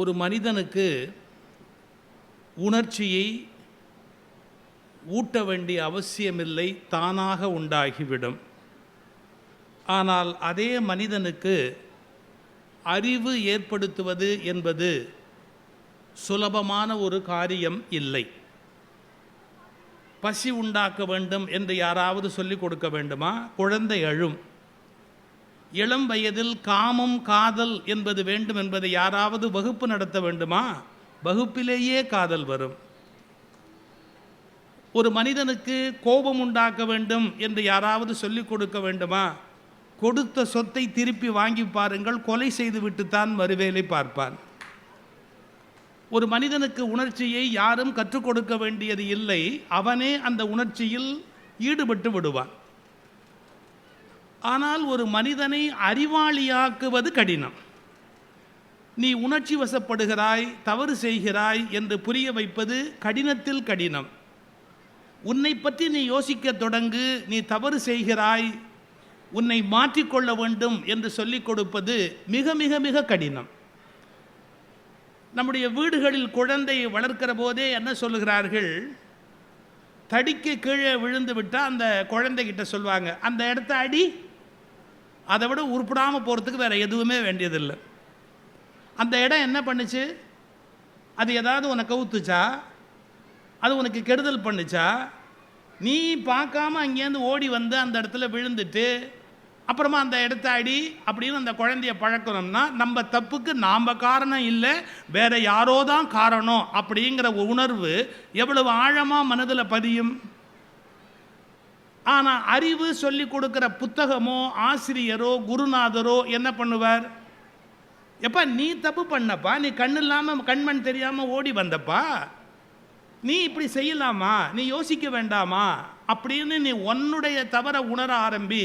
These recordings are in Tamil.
ஒரு மனிதனுக்கு உணர்ச்சியை ஊட்ட வேண்டிய அவசியமில்லை, தானாக உண்டாகிவிடும். ஆனால் அதே மனிதனுக்கு அறிவு ஏற்படுத்துவது என்பது சுலபமான ஒரு காரியம் இல்லை. பசி உண்டாக்க வேண்டும் என்று யாராவது சொல்லிக் கொடுக்க வேண்டுமா? குழந்தை அழும். இளம் வயதில் காமம் காதல் என்பது வேண்டும் என்பதை யாராவது வகுப்பு நடத்த வேண்டுமா? வகுப்பிலேயே காதல் வரும். ஒரு மனிதனுக்கு கோபம் உண்டாக்க வேண்டும் என்று யாராவது சொல்லிக் கொடுக்க வேண்டுமா? கொடுத்த சொத்தை திருப்பி வாங்கி பாருங்கள், கொலை செய்து விட்டுத்தான் மறுவேலை பார்ப்பான். ஒரு மனிதனுக்கு உணர்ச்சியை யாரும் கற்றுக் கொடுக்க வேண்டியது இல்லை, அவனே அந்த உணர்ச்சியில் ஈடுபட்டு விடுவான். ஆனால் ஒரு மனிதனை அறிவாளியாக்குவது கடினம். நீ உணர்ச்சி வசப்படுகிறாய், தவறு செய்கிறாய் என்று புரிய வைப்பது கடினத்தில் கடினம். உன்னை பற்றி நீ யோசிக்க தொடங்கு, நீ தவறு செய்கிறாய், உன்னை மாற்றிக்கொள்ள வேண்டும் என்று சொல்லிக் கொடுப்பது மிக மிக மிக கடினம். நம்முடைய வீடுகளில் குழந்தையை வளர்க்கிற போதே என்ன சொல்லுகிறார்கள்? தடிக்கு கீழே விழுந்து விட்டால் அந்த குழந்தைகிட்ட சொல்லுவாங்க, அந்த இடத்த அடி, அதை விட உருப்படாமல் போகிறதுக்கு வேறு எதுவுமே வேண்டியதில்லை. அந்த இடம் என்ன பண்ணுச்சு? அது ஏதாவது உனக்கு கவுத்துச்சா? அது உனக்கு கெடுதல் பண்ணுச்சா? நீ பார்க்காம அங்கேருந்து ஓடி வந்து அந்த இடத்துல விழுந்துட்டு அப்புறமா அந்த இடத்த அடி அப்படின்னு அந்த குழந்தைய பழக்கணும்னா, நம்ம தப்புக்கு நாம் காரணம் இல்லை, வேற யாரோ தான் காரணம் அப்படிங்கிற உணர்வு எவ்வளவு ஆழமாக மனதில் பதியும். ஆனால் அறிவு சொல்லி கொடுக்குற புத்தகமோ ஆசிரியரோ குருநாதரோ என்ன பண்ணுவார்? எப்பா நீ தப்பு பண்ணப்பா, நீ கண்ணு இல்லாமல் கண்மண் தெரியாமல் ஓடி வந்தப்பா, நீ இப்படி செய்யலாமா, நீ யோசிக்க வேண்டாமா அப்படின்னு நீ உன்னுடைய தவற உணர ஆரம்பி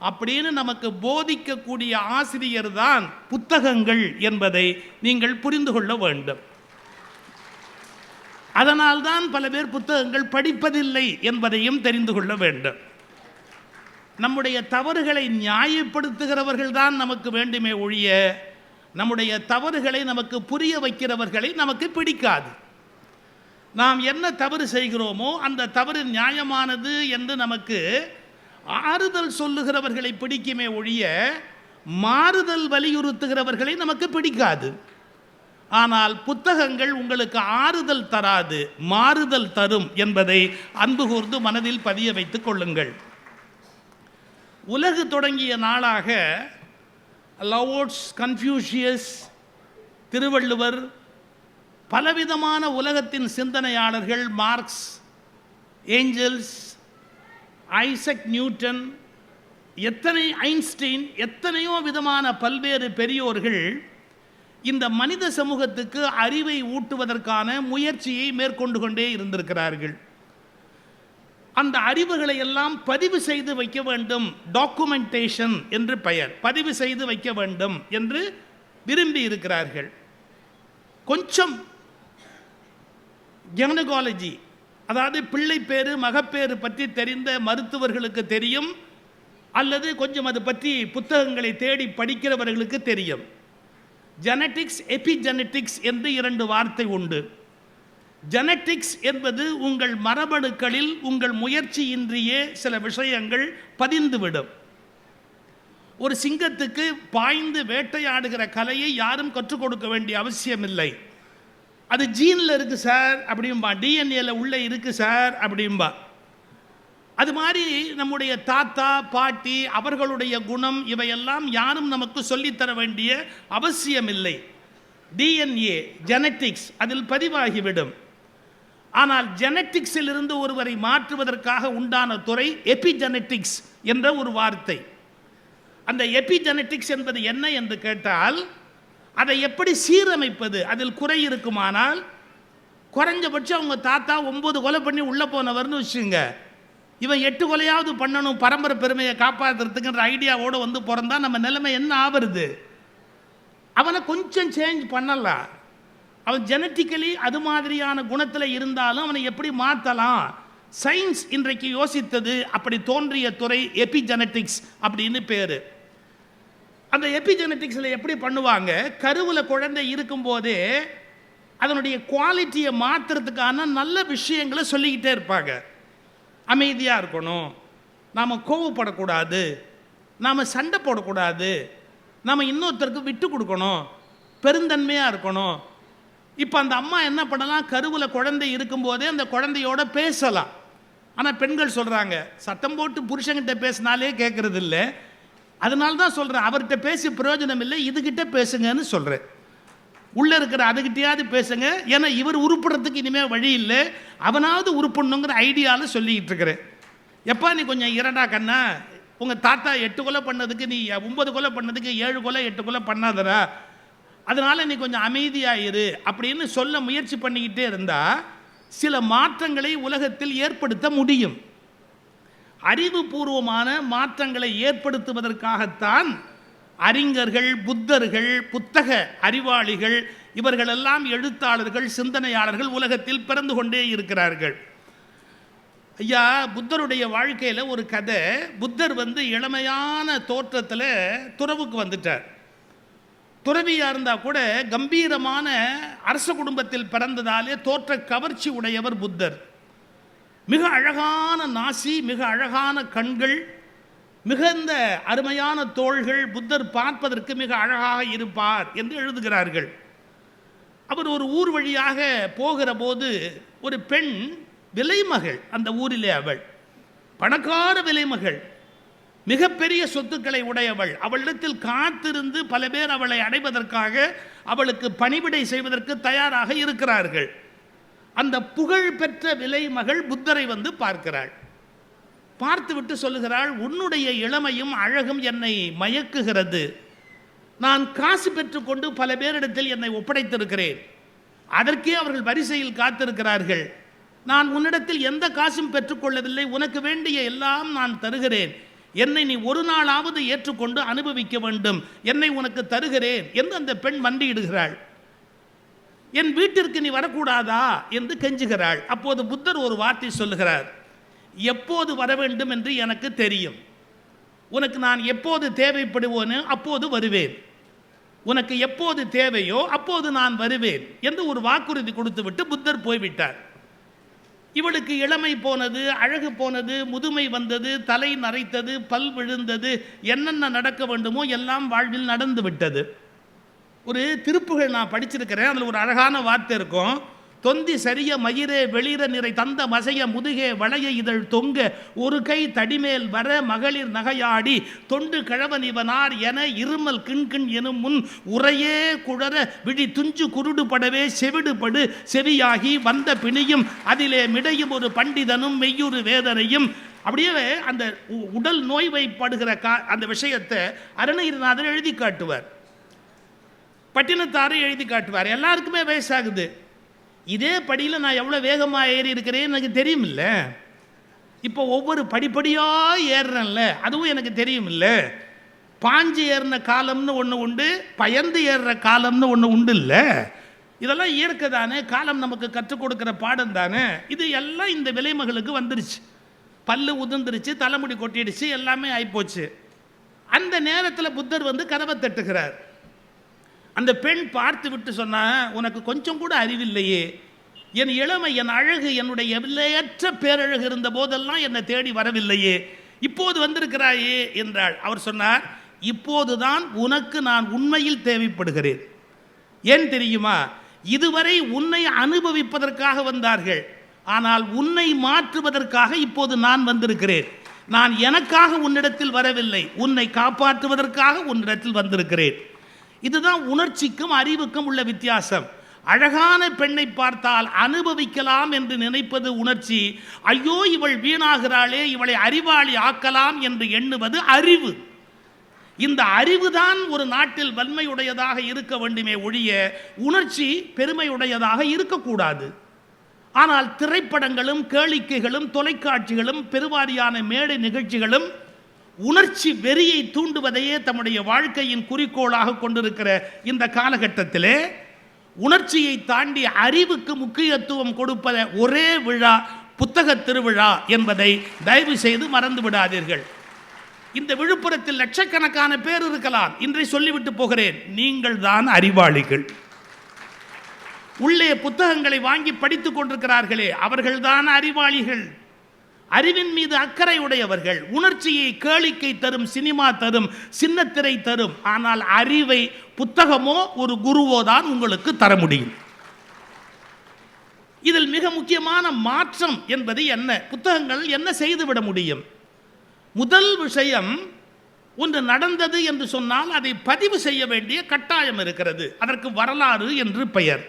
அப்படின்னு நமக்கு போதிக்கக்கூடிய ஆசிரியர் தான் புத்தகங்கள் என்பதை நீங்கள் புரிந்து கொள்ள வேண்டும். அதனால்தான் பல பேர் புத்தகங்கள் படிப்பதில்லை என்பதையும் தெரிந்து கொள்ள வேண்டும். நம்முடைய தவறுகளை நியாயப்படுத்துகிறவர்கள் தான் நமக்கு வேண்டுமே ஒழிய, நம்முடைய தவறுகளை நமக்கு புரிய வைக்கிறவர்களை நமக்கு பிடிக்காது. நாம் என்ன தவறு செய்கிறோமோ அந்த தவறு நியாயமானது என்று நமக்கு ஆறுதல் சொல்லுகிறவர்களை பிடிக்குமே ஒழிய, மாறுதல் வலியுறுத்துகிறவர்களை நமக்கு பிடிக்காது. ஆனால் புத்தகங்கள் உங்களுக்கு ஆறுதல் தராது, மாறுதல் தரும் என்பதை அன்பு கூர்ந்து மனதில் பதிய வைத்துக் கொள்ளுங்கள். உலகு தொடங்கிய நாளாக லாவோட்ஸ், கன்ஃபியூஷியஸ், திருவள்ளுவர், பலவிதமான உலகத்தின் சிந்தனையாளர்கள், Marx, Engels, Isaac Newton, Einstein, எத்தனையோ விதமான பல்வேறு பெரியோர்கள் இந்த மனித சமூகத்துக்கு அறிவை ஊட்டுவதற்கான முயற்சியை மேற்கொண்டு கொண்டே இருந்திருக்கிறார்கள். அந்த அறிவுகளை எல்லாம் பதிவு செய்து வைக்க வேண்டும், டாக்குமெண்டேஷன் என்று பெயர், பதிவு செய்து வைக்க வேண்டும் என்று விரும்பி இருக்கிறார்கள். கொஞ்சம் ஜெனகாலஜி, அதாவது பிள்ளை பேரு மகப்பேறு பற்றி தெரிந்த மருத்துவர்களுக்கு தெரியும், அல்லது கொஞ்சம் அது பற்றி புத்தகங்களை தேடி படிக்கிறவர்களுக்கு தெரியும். ஜெனட்டிக்ஸ், எபிஜெனட்டிக்ஸ் என்று இரண்டு வார்த்தை உண்டு. ஜெனட்டிக்ஸ் என்பது உங்கள் மரபணுக்களில் உங்கள் முயற்சியின்றியே சில விஷயங்கள் பதிந்துவிடும். ஒரு சிங்கத்துக்கு பாய்ந்து வேட்டையாடுகிற கலையை யாரும் கற்றுக் கொடுக்க வேண்டிய அவசியமில்லை. அது ஜீனில் இருக்குது சார் அப்படின்பா, டிஎன்ஏல உள்ளே இருக்குது சார் அப்படின்பா. அது மாதிரி நம்முடைய தாத்தா பாட்டி அவர்களுடைய குணம் இவையெல்லாம் யாரும் நமக்கு சொல்லித்தர வேண்டிய அவசியமில்லை. டிஎன்ஏ, ஜெனட்டிக்ஸ் அதில் பதிவாகிவிடும். ஆனால் ஜெனட்டிக்ஸில் இருந்து ஒருவரை மாற்றுவதற்காக உண்டான துறை எபிஜெனட்டிக்ஸ் என்ற ஒரு வார்த்தை. அந்த எபிஜெனட்டிக்ஸ் என்பது என்ன என்று கேட்டால், அதை எப்படி சீரமைப்பது, அதில் குறை இருக்குமானால், குறைஞ்சபட்சம் அவங்க தாத்தா 9 கொலை பண்ணி உள்ளே போனவர்னு வச்சுங்க, இவன் 8 கொலையாவது பண்ணணும் பரம்பரை பெருமையை காப்பாற்றுறதுக்குன்ற ஐடியாவோடு வந்து பிறந்தா நம்ம நிலைமை என்ன ஆவருது? அவனை கொஞ்சம் சேஞ்ச் பண்ணலாம். அவன் ஜெனட்டிக்கலி அது மாதிரியான குணத்தில் இருந்தாலும் அவனை எப்படி மாற்றலாம், சயின்ஸ் இன்றைக்கு யோசித்தது, அப்படி தோன்றிய துறை எபிஜெனட்டிக்ஸ் அப்படின்னு பேர். அந்த எபிஜெனட்டிக்ஸில் எப்படி பண்ணுவாங்க, கருவில் குழந்தை இருக்கும்போதே அதனுடைய குவாலிட்டியை மாற்றுறதுக்கான நல்ல விஷயங்களை சொல்லிக்கிட்டே இருப்பாங்க. அமைதியாக இருக்கணும், நாம் கோவப்படக்கூடாது, நாம் சண்டை போடக்கூடாது, நாம் இன்னொருத்தருக்கு விட்டு கொடுக்கணும், பெருந்தன்மையாக இருக்கணும். இப்போ அந்த அம்மா என்ன பண்ணலாம், கருவில் குழந்தை இருக்கும்போதே அந்த குழந்தையோட பேசலாம். ஆனால் பெண்கள் சொல்கிறாங்க, சத்தம் போட்டு புருஷங்கிட்ட பேசினாலே கேட்குறது இல்லை, அதனால தான் சொல்கிறேன் அவர்கிட்ட பேசி பிரயோஜனம் இல்லை, இதுகிட்ட பேசுங்கன்னு சொல்கிறேன். உள்ளே இருக்கிற அதுகிட்டையாவது பேசுங்க, ஏன்னா இவர் உருப்படுறதுக்கு இனிமேல் வழி இல்லை, அவனாவது உருப்படணுங்கிற ஐடியாவில் சொல்லிக்கிட்டு இருக்கிறேன். எப்பா நீ கொஞ்சம் இரண்டா கண்ணா, உங்கள் தாத்தா 8 கொலை பண்ணதுக்கு நீ 9 கொலை பண்ணதுக்கு 7 கொலை 8 கொலை பண்ணாதரா, அதனால் நீ கொஞ்சம் அமைதியாயிரு அப்படின்னு சொல்ல முயற்சி பண்ணிக்கிட்டே இருந்தால் சில மாற்றங்களை உலகத்தில் ஏற்படுத்த முடியும். அறிவுபூர்வமான மாற்றங்களை ஏற்படுத்துவதற்காகத்தான் அறிஞர்கள், புத்தர்கள், புத்தக அறிவாளிகள், இவர்களெல்லாம் எழுத்தாளர்கள், சிந்தனையாளர்கள் உலகத்தில் பிறந்து கொண்டே இருக்கிறார்கள். ஐயா, புத்தருடைய வாழ்க்கையில் ஒரு கதை. புத்தர் இளமையான தோற்றத்தில் துறவுக்கு வந்துட்டார். துறவியாக இருந்தால் கூட கம்பீரமான அரச குடும்பத்தில் பிறந்ததாலே தோற்ற கவர்ச்சி உடையவர் புத்தர். மிக அழகான நாசி, மிக அழகான கண்கள், மிகுந்த அருமையான தோள்கள், புத்தர் பார்ப்பதற்கு மிக அழகாக இருப்பார் என்று எழுதுகிறார்கள். அவர் ஒரு ஊர் வழியாக போகிற போது ஒரு பெண் விலைமகள், அந்த ஊரிலே அவள் பணக்கார விலைமகள், மிகப்பெரிய சொத்துக்களை உடையவள். அவளிடத்தில் காத்திருந்து பல பேர் அவளை அடைவதற்காக அவளுக்கு பணிவிடை செய்வதற்கு தயாராக இருக்கிறார்கள். அந்த புகழ் பெற்ற விலைமகள் புத்தரை பார்க்கிறாள். பார்த்துவிட்டு சொல்லுகிறாள், உன்னுடைய இளமையும் அழகும் என்னை மயக்குகிறது. நான் காசு பெற்றுக்கொண்டு பல பேரிடத்தில் என்னை ஒப்படைத்திருக்கிறேன், அதற்கே அவர்கள் வரிசையில் காத்திருக்கிறார்கள். நான் உன்னிடத்தில் எந்த காசும் பெற்றுக்கொள்ளவில்லை, உனக்கு வேண்டிய எல்லாம் நான் தருகிறேன், என்னை நீ ஒரு நாளாவது ஏற்றுக்கொண்டு அனுபவிக்க வேண்டும், என்னை உனக்கு தருகிறேன் என்று அந்த பெண் மண்டியிடுகிறாள். என் வீட்டிற்கு நீ வரக்கூடாதா என்று கெஞ்சுகிறாள். அப்போது புத்தர் ஒரு வார்த்தை சொல்லுகிறார், எப்போது வர வேண்டும் என்று எனக்கு தெரியும், உனக்கு நான் எப்போது தேவைப்படுவோன்னு அப்போது வருவேன், உனக்கு எப்போது தேவையோ அப்போது நான் வருவேன் என்று ஒரு வாக்குறுதி கொடுத்து விட்டு புத்தர் போய்விட்டார். இவளுக்கு இளமை போனது, அழகு போனது, முதுமை வந்தது, தலை நரைத்தது, பல் விழுந்தது, என்னென்ன நடக்க வேண்டுமோ எல்லாம் வாழ்வில் நடந்து விட்டது. ஒரு திருப்புகள் நான் படிச்சிருக்கிறேன், அதில் ஒரு அழகான வார்த்தை இருக்கும். தொந்தி சரிய மயிரே வெளிர நிறை தந்த மசைய முதுகே வளைய இதழ் தொங்க ஒரு கை தடிமேல் வர மகளிர் நகையாடி தொண்டு கிழவன் இவனார் என இருமல் கிண்கிண் எனும் முன் உரையே குழற விழி துஞ்சு குருடு படவே செவிடுபடு செவியாகி வந்த பிணியும் அதிலே மிடையும் ஒரு பண்டிதனும் மெய்யுறு வேதனையும். அப்படியே அந்த உடல் நோய்வைப்படுகிற அந்த விஷயத்தை அருணகிரிநாதர் எழுதி காட்டுவார், பட்டினத்தாரை எழுதி காட்டுவார். எல்லாருக்குமே வயசாகுது. இதே படியில் நான் எவ்வளோ வேகமாக ஏறி இருக்கிறேன்னு எனக்கு தெரியும் இல்லை, இப்போ ஒவ்வொரு படிப்படியாக ஏறுறேன்ல அதுவும் எனக்கு தெரியும் இல்லை. பாஞ்சு ஏறின காலம்னு ஒன்று உண்டு, பயந்து ஏறுற காலம்னு ஒன்று உண்டு இல்லை. இதெல்லாம் இயற்கை தானே, காலம் நமக்கு கற்றுக் கொடுக்குற பாடம் தானே. இது எல்லாம் இந்த விலைமகளுக்கு வந்துருச்சு, பல்லு உதிர்ந்துருச்சு, தலைமுடி கொட்டிடுச்சு, எல்லாமே ஆகிப்போச்சு. அந்த நேரத்தில் புத்தர் கதவை தட்டுகிறார். அந்த பெண் பார்த்து விட்டு சொன்னா, உனக்கு கொஞ்சம் கூட அறிவில்லையே, என் இளமை, என் அழகு, என்னுடைய எல்லையற்ற பேரழகு இருந்த போதெல்லாம் என்னை தேடி வரவில்லையே, இப்போது வந்திருக்கிறாயே என்றாள். அவர் சொன்னார், இப்போதுதான் உனக்கு நான் உண்மையில் தேவைப்படுகிறேன். ஏன் தெரியுமா, இதுவரை உன்னை அனுபவிப்பதற்காக வந்தார்கள், ஆனால் உன்னை மாற்றுவதற்காக இப்போது நான் வந்திருக்கிறேன். நான் எனக்காக உன்னிடத்தில் வரவில்லை, உன்னை காப்பாற்றுவதற்காக உன்னிடத்தில் வந்திருக்கிறேன். இதுதான் உணர்ச்சிக்கும் அறிவுக்கும் உள்ள வித்தியாசம். அழகான பெண்ணை பார்த்தால் அனுபவிக்கலாம் என்று நினைப்பது உணர்ச்சி, ஐயோ இவள் வீணாகிறாளே, இவளை அறிவாளி ஆக்கலாம் என்று எண்ணுவது அறிவு. இந்த அறிவுதான் ஒரு நாட்டில் வன்மையுடையதாக இருக்க வேண்டுமே ஒழிய உணர்ச்சி பெருமையுடையதாக இருக்கக்கூடாது. ஆனால் திரைப்படங்களும் கேளிக்கைகளும் தொலைக்காட்சிகளும் பெருவாரியான மேடை நிகழ்ச்சிகளும் உணர்ச்சி வெறியை தூண்டுவதையே தம்முடைய வாழ்க்கையின் குறிக்கோளாக கொண்டிருக்கிற இந்த காலகட்டத்திலே உணர்ச்சியை தாண்டி அறிவுக்கு முக்கியத்துவம் கொடுப்பத ஒரே விழா புத்தக திருவிழா என்பதை தயவு செய்து மறந்து விடாதீர்கள். இந்த விழுப்புரத்தில் லட்சக்கணக்கான பேர் இருக்கலாம். இன்றை சொல்லிவிட்டு போகிறேன், நீங்கள் தான் அறிவாளிகள். உள்ளே புத்தகங்களை வாங்கி படித்துக் கொண்டிருக்கிறார்களே, அவர்கள்தான் அறிவாளிகள். அறிவின் மீது அக்கறை உடையவர்கள். உணர்ச்சியை கேளிக்கை தரும், சினிமா தரும், சின்னத்திரை தரும். ஆனால் அறிவை புத்தகமோ ஒரு குருவோ தான் உங்களுக்கு தர முடியும். இதில் மிக முக்கியமான மாற்றம் என்பது என்ன? புத்தகங்கள் என்ன செய்துவிட முடியும்? முதல் விஷயம், ஒன்று நடந்தது என்று சொன்னால் அதை பதிவு செய்ய வேண்டிய கட்டாயம் இருக்கிறது. அதற்கு வரலாறு என்று பெயர்.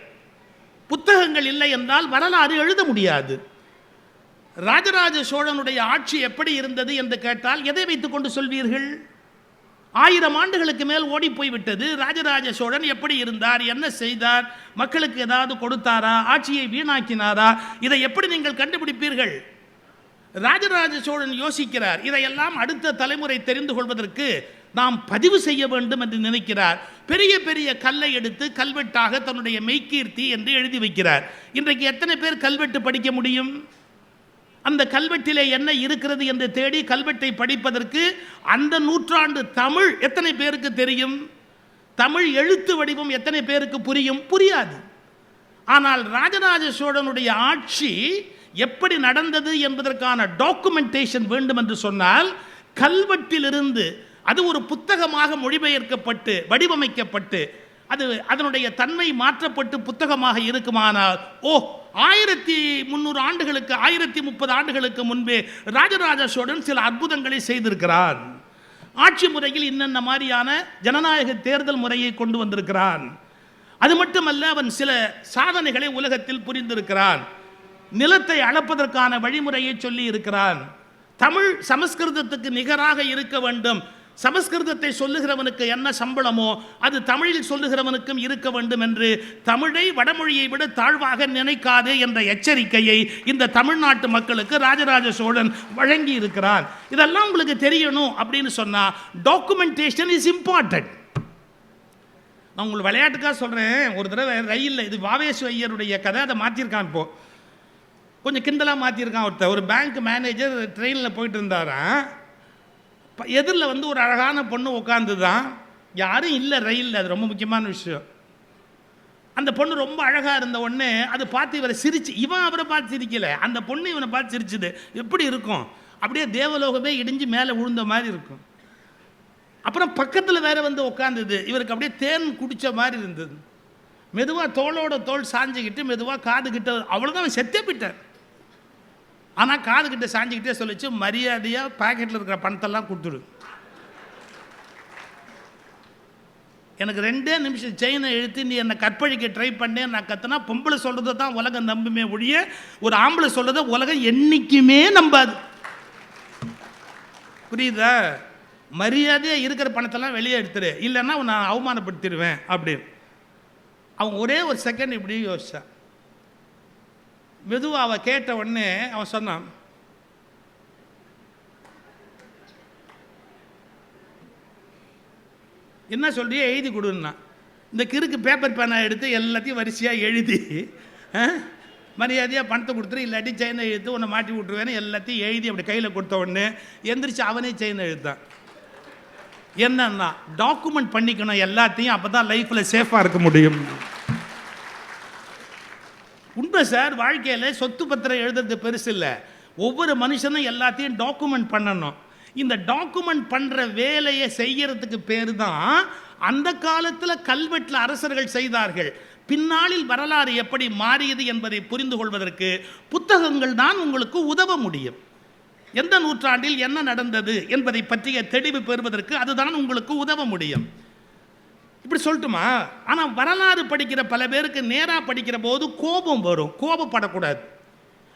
புத்தகங்கள் இல்லை என்றால் வரலாறு எழுத முடியாது. ராஜராஜ சோழனுடைய ஆட்சி எப்படி இருந்தது என்று கேட்டால் எதை வைத்துக் கொண்டு சொல்வீர்கள்? 1000 ஆண்டுகளுக்கு மேல் ஓடி போய்விட்டது. ராஜராஜ சோழன் எப்படி இருந்தார், என்ன செய்தார், மக்களுக்கு ஏதாவது கொடுத்தாரா, ஆட்சியை வீணாக்கினாரா, இதை எப்படி நீங்கள் கண்டுபிடிப்பீர்கள்? ராஜராஜ சோழன் யோசிக்கிறார், இதையெல்லாம் அடுத்த தலைமுறை தெரிந்து கொள்வதற்கு நாம் பதிவு செய்ய வேண்டும் என்று நினைக்கிறார். பெரிய பெரிய கல்லை எடுத்து கல்வெட்டாக தன்னுடைய மெய்கீர்த்தி என்று எழுதி வைக்கிறார். இன்றைக்கு எத்தனை பேர் கல்வெட்டு படிக்க முடியும்? அந்த கல்வெட்டிலே என்ன இருக்கிறது என்று தேடி கல்வெட்டை படிப்பதற்கு அந்த நூற்றாண்டு தமிழ் எத்தனை பேருக்கு தெரியும்? தமிழ் எழுத்து வடிவம் எத்தனை பேருக்கு புரியும்? புரியாது. ஆனால் ராஜராஜ சோழனுடைய ஆட்சி எப்படி நடந்தது என்பதற்கான டாக்குமெண்டேஷன் வேண்டும் என்று சொன்னால் கல்வெட்டிலிருந்து அது ஒரு புத்தகமாக மொழிபெயர்க்கப்பட்டு வடிவமைக்கப்பட்டு அதனுடைய தன்மை மாற்றப்பட்டு புத்தகமாக இருக்குமானால், 1300 ஆண்டுகளுக்கு 1030 ஆண்டுகளுக்கு முன்பே ராஜராஜ சோழன் சில அற்புதங்களை செய்திருக்கிறான். ஆட்சி முறையில் இன்னென்ன மாதிரியான ஜனநாயக தேர்தல் முறையை கொண்டு வந்திருக்கிறான். அது மட்டுமல்ல, அவன் சில சாதனைகளை உலகத்தில் புரிந்திருக்கிறான். நிலத்தை அளப்பதற்கான வழிமுறையை சொல்லி இருக்கிறான். தமிழ் சமஸ்கிருதத்துக்கு நிகராக இருக்க வேண்டும். சமஸ்கிருதத்தை சொல்லுகிறவனுக்கு என்ன சம்பளமோ அது தமிழில் சொல்லுகிறவனுக்கும் இருக்க வேண்டும் என்று தமிழை வடமொழியை விட தாழ்வாக நினைக்காதே என்ற எச்சரிக்கையை இந்த தமிழ்நாட்டு மக்களுக்கு ராஜராஜ சோழன் வழங்கி இருக்கிறான். இதெல்லாம் உங்களுக்கு தெரியணும் அப்படின்னு சொன்னா டாக்குமெண்டேஷன் இஸ் இம்பார்ட்டன்ட். நான் உங்களுக்கு விளையாட்டுக்காக சொல்றேன். ஒரு தடவை ரயிலில், இது வாவேசு ஐயருடைய கதை, அதை மாற்றிருக்கான். இப்போ கொஞ்சம் கிண்டலாக மாற்றிருக்கான். ஒரு பேங்க் மேனேஜர் ட்ரெயினில் போயிட்டு இருந்தாராம். எதிரில் ஒரு அழகான பொண்ணு உட்காந்து தான், யாரும் இல்லை ரயிலில். அது ரொம்ப முக்கியமான விஷயம். அந்த பொண்ணு ரொம்ப அழகாக இருந்த உடனே அது பார்த்து இவரை சிரிச்சு, இவன் அவரை பார்த்து சிரிக்கலை, அந்த பொண்ணு இவனை பார்த்து சிரிச்சுது. எப்படி இருக்கும்? அப்படியே தேவலோகமே இடிஞ்சு மேலே விழுந்த மாதிரி இருக்கும். அப்புறம் பக்கத்தில் வேற உட்காந்துது. இவருக்கு அப்படியே தேன் குடித்த மாதிரி இருந்தது. மெதுவாக தோளோட தோள் சாஞ்சிக்கிட்டு மெதுவாக காது கிட்ட, அவ்வளோதான், அவன் செத்தே போயிட்டார். ஆனால் காது கிட்ட சாஞ்சிக்கிட்டே சொல்லிச்சு, மரியாதையாக பாக்கெட்டில் இருக்கிற பணத்தெல்லாம் கொடுத்துடு. எனக்கு 2 நிமிஷம் செயினை இழுத்து நீ என்னை கற்பழிக்க ட்ரை பண்ணேன் நான் கத்துனா, பொம்பளை சொல்கிறத தான் உலகம் நம்புமே ஒழிய ஒரு ஆம்பளை சொல்கிறத உலகம் என்றைக்குமே நம்பாது. புரியுதா? மரியாதையாக இருக்கிற பணத்தெல்லாம் வெளியே எடுத்துரு, இல்லைன்னா நான் அவமானப்படுத்திடுவேன் அப்படின்னு. அவன் ஒரே ஒரு செகண்ட் இப்படி யோசிச்சான். மெதுவாக அவன் கேட்ட உடனே அவன் சொன்னான், என்ன சொல்றியே, எழுதி கொடுன்னா. இந்த கிறுக்கு பேப்பர் பேனை எடுத்து எல்லாத்தையும் வரிசையாக எழுதி மரியாதையாக பணத்தை கொடுத்துரு, இல்லாட்டி செயினை எழுத்து உன்னை மாட்டி விட்டுருவேன்னு எல்லாத்தையும் எழுதி அப்படி கையில் கொடுத்த உடனே எந்திரிச்சு அவனே செயினை எழுத்தான். என்னன்னா, டாக்குமெண்ட் பண்ணிக்கணும் எல்லாத்தையும், அப்போ தான் லைஃப்பில் சேஃபாக இருக்க முடியும். உண்மை சார். வாழ்க்கையில் சொத்து பத்திரம் எழுதுறது பெருசு இல்லை. ஒவ்வொரு மனுஷனும் எல்லாத்தையும் டாக்குமெண்ட் பண்ணணும். இந்த டாக்குமெண்ட் பண்ணுற வேலையை செய்யறதுக்கு பேர் தான் அந்த காலத்தில் கல்வெட்டில் அரசர்கள் செய்தார்கள். பின்னாளில் வரலாறு எப்படி மாறியது என்பதை புரிந்து கொள்வதற்கு புத்தகங்கள் தான் உங்களுக்கு உதவ முடியும். எந்த நூற்றாண்டில் என்ன நடந்தது என்பதை பற்றிய தெளிவு பெறுவதற்கு அதுதான் உங்களுக்கு உதவ முடியும். இப்படி சொல்லட்டுமா? ஆனால் வரலாறு படிக்கிற பல பேருக்கு நேராக படிக்கிற போது கோபம் வரும். கோபப்படக்கூடாது.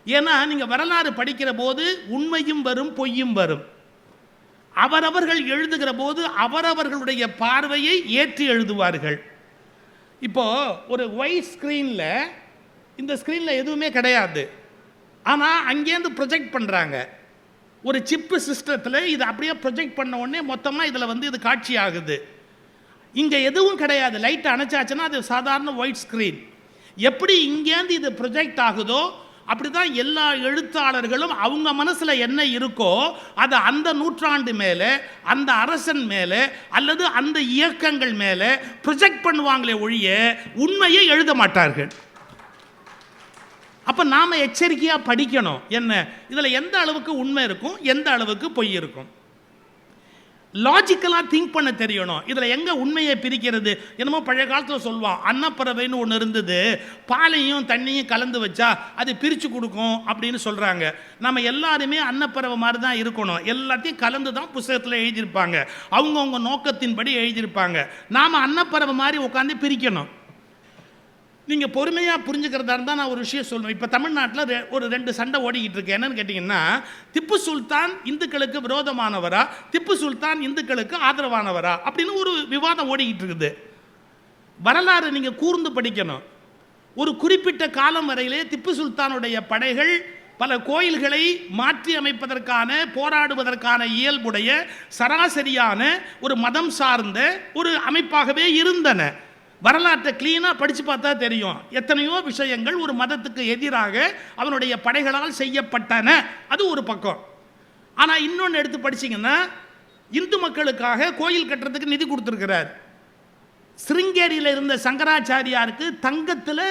ஏன்னா நீங்கள் வரலாறு படிக்கிற போது உண்மையும் வரும், பொய்யும் வரும். அவரவர்கள் எழுதுகிற போது அவரவர்களுடைய பார்வையை ஏற்றி எழுதுவார்கள். இப்போ ஒரு ஒயிட் ஸ்க்ரீனில், இந்த ஸ்க்ரீனில் எதுவுமே கிடையாது, ஆனால் அங்கேருந்து ப்ரொஜெக்ட் பண்ணுறாங்க. ஒரு சிப்பு சிஸ்டத்தில் இது அப்படியே ப்ரொஜெக்ட் பண்ண உடனே மொத்தமாக இதில் இது காட்சி ஆகுது. இங்கே எதுவும் கிடையாது. லைட் அணைச்சாச்சுன்னா அது சாதாரண ஒயிட் ஸ்க்ரீன். எப்படி இங்கேருந்து இது ப்ரொஜெக்ட் ஆகுதோ அப்படிதான் எல்லா எழுத்தாளர்களும் அவங்க மனசுல என்ன இருக்கோ அதை அந்த நூற்றாண்டு மேலே, அந்த அரசன் மேலே அல்லது அந்த இயக்கங்கள் மேலே ப்ரொஜெக்ட் பண்ணுவாங்களே ஒழிய உண்மையை எழுத மாட்டார்கள். அப்ப நாம எச்சரிக்கையா படிக்கணும். என்ன இதுல எந்த அளவுக்கு உண்மை இருக்கும், எந்த அளவுக்கு பொய் இருக்கும், லாஜிக்கலாக திங்க் பண்ண தெரியணும். இதில் எங்கே உண்மையை பிரிக்கிறது? என்னமோ பழைய காலத்தில் சொல்லுவான், அன்னப்பறவைன்னு ஒன்று இருந்தது, பாலையும் தண்ணியும் கலந்து வச்சா அது பிரித்து கொடுக்கும் அப்படின்னு சொல்கிறாங்க. நம்ம எல்லாருமே அன்னப்பறவை மாதிரி தான் இருக்கணும். எல்லாத்தையும் கலந்து தான் புத்தகத்தில் எழுதியிருப்பாங்க, அவங்கவுங்க நோக்கத்தின்படி எழுதியிருப்பாங்க. நாம் அன்னப்பறவை மாதிரி உட்காந்து பிரிக்கணும். நீங்கள் பொறுமையாக புரிஞ்சுக்கிறதா இருந்தால் நான் ஒரு விஷயம் சொல்லுவேன். இப்போ தமிழ்நாட்டில் ஒரு 2 சண்டை ஓடிக்கிட்டு இருக்கு. என்னன்னு கேட்டிங்கன்னா, திப்பு சுல்தான் இந்துக்களுக்கு விரோதமானவரா, திப்பு சுல்தான் இந்துக்களுக்கு ஆதரவானவரா அப்படின்னு ஒரு விவாதம் ஓடிக்கிட்டு இருக்குது. வரலாறு நீங்கள் கூர்ந்து படிக்கணும். ஒரு குறிப்பிட்ட காலம் வரையிலே திப்பு சுல்தானுடைய படைகள் பல கோயில்களை மாற்றி அமைப்பதற்கான, போராடுவதற்கான இயல்புடைய சராசரியான ஒரு மதம் சார்ந்த ஒரு அமைப்பாகவே இருந்தன. வரலாற்றை கிளீனாக படித்து பார்த்தா தெரியும், எத்தனையோ விஷயங்கள் ஒரு மதத்துக்கு எதிராக அவனுடைய படைகளால் செய்யப்பட்டன. அது ஒரு பக்கம். ஆனால் இன்னொன்று எடுத்து படிச்சிங்கன்னா, இந்து மக்களுக்காக கோயில் கட்டுறதுக்கு நிதி கொடுத்துருக்கிறார். சிருங்கேரியில் இருந்த சங்கராச்சாரியாருக்கு தங்கத்தில்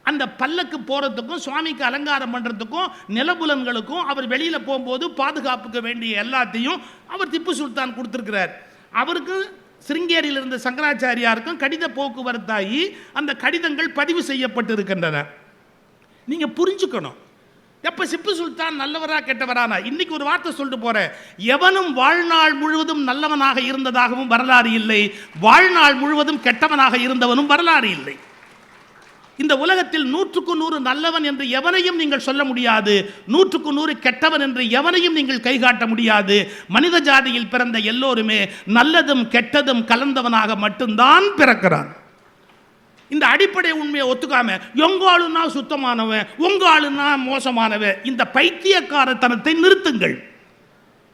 அந்த பல்லக்கு போகிறதுக்கும் சுவாமிக்கு அலங்காரம் பண்ணுறதுக்கும் நிலபுலன்களுக்கும் அவர் வெளியில் போகும்போது பாதுகாப்புக்கு வேண்டிய எல்லாத்தையும் அவர் திப்பு சுல்தான் கொடுத்துருக்கிறார். அவருக்கு சிருங்கேரியில் இருந்த சங்கராச்சாரியாருக்கும் கடித போக்குவரத்தாகி அந்த கடிதங்கள் பதிவு செய்யப்பட்டு இருக்கின்றன. நீங்கள் புரிஞ்சுக்கணும், எப்போ திப்பு சுல்தான் நல்லவரா கெட்டவரானா? இன்னைக்கு ஒரு வார்த்தை சொல்லிட்டு போகிறேன், எவனும் வாழ்நாள் முழுவதும் நல்லவனாக இருந்ததாகவும் வரலாறு இல்லை, வாழ்நாள் முழுவதும் கெட்டவனாக இருந்தவனும் வரலாறு இல்லை. இந்த உலகத்தில் 100க்கு 100 நல்லவன் என்று எவனையும் நீங்கள் சொல்ல முடியாது, 100க்கு 100 கெட்டவன் என்று எவனையும் நீங்கள் கைகாட்ட முடியாது. மனித ஜாதியில் பிறந்த எல்லோருமே நல்லதும் கெட்டதும் கலந்தவனாக மட்டும்தான் பிறக்கிறான். இந்த அடிப்படை உண்மையை ஒத்துக்காம எங்க ஆளுனா சுத்தமானவன், உங்க ஆளுனா மோசமானவன், இந்த பைத்தியக்காரத்தனத்தை நிறுத்துங்கள்.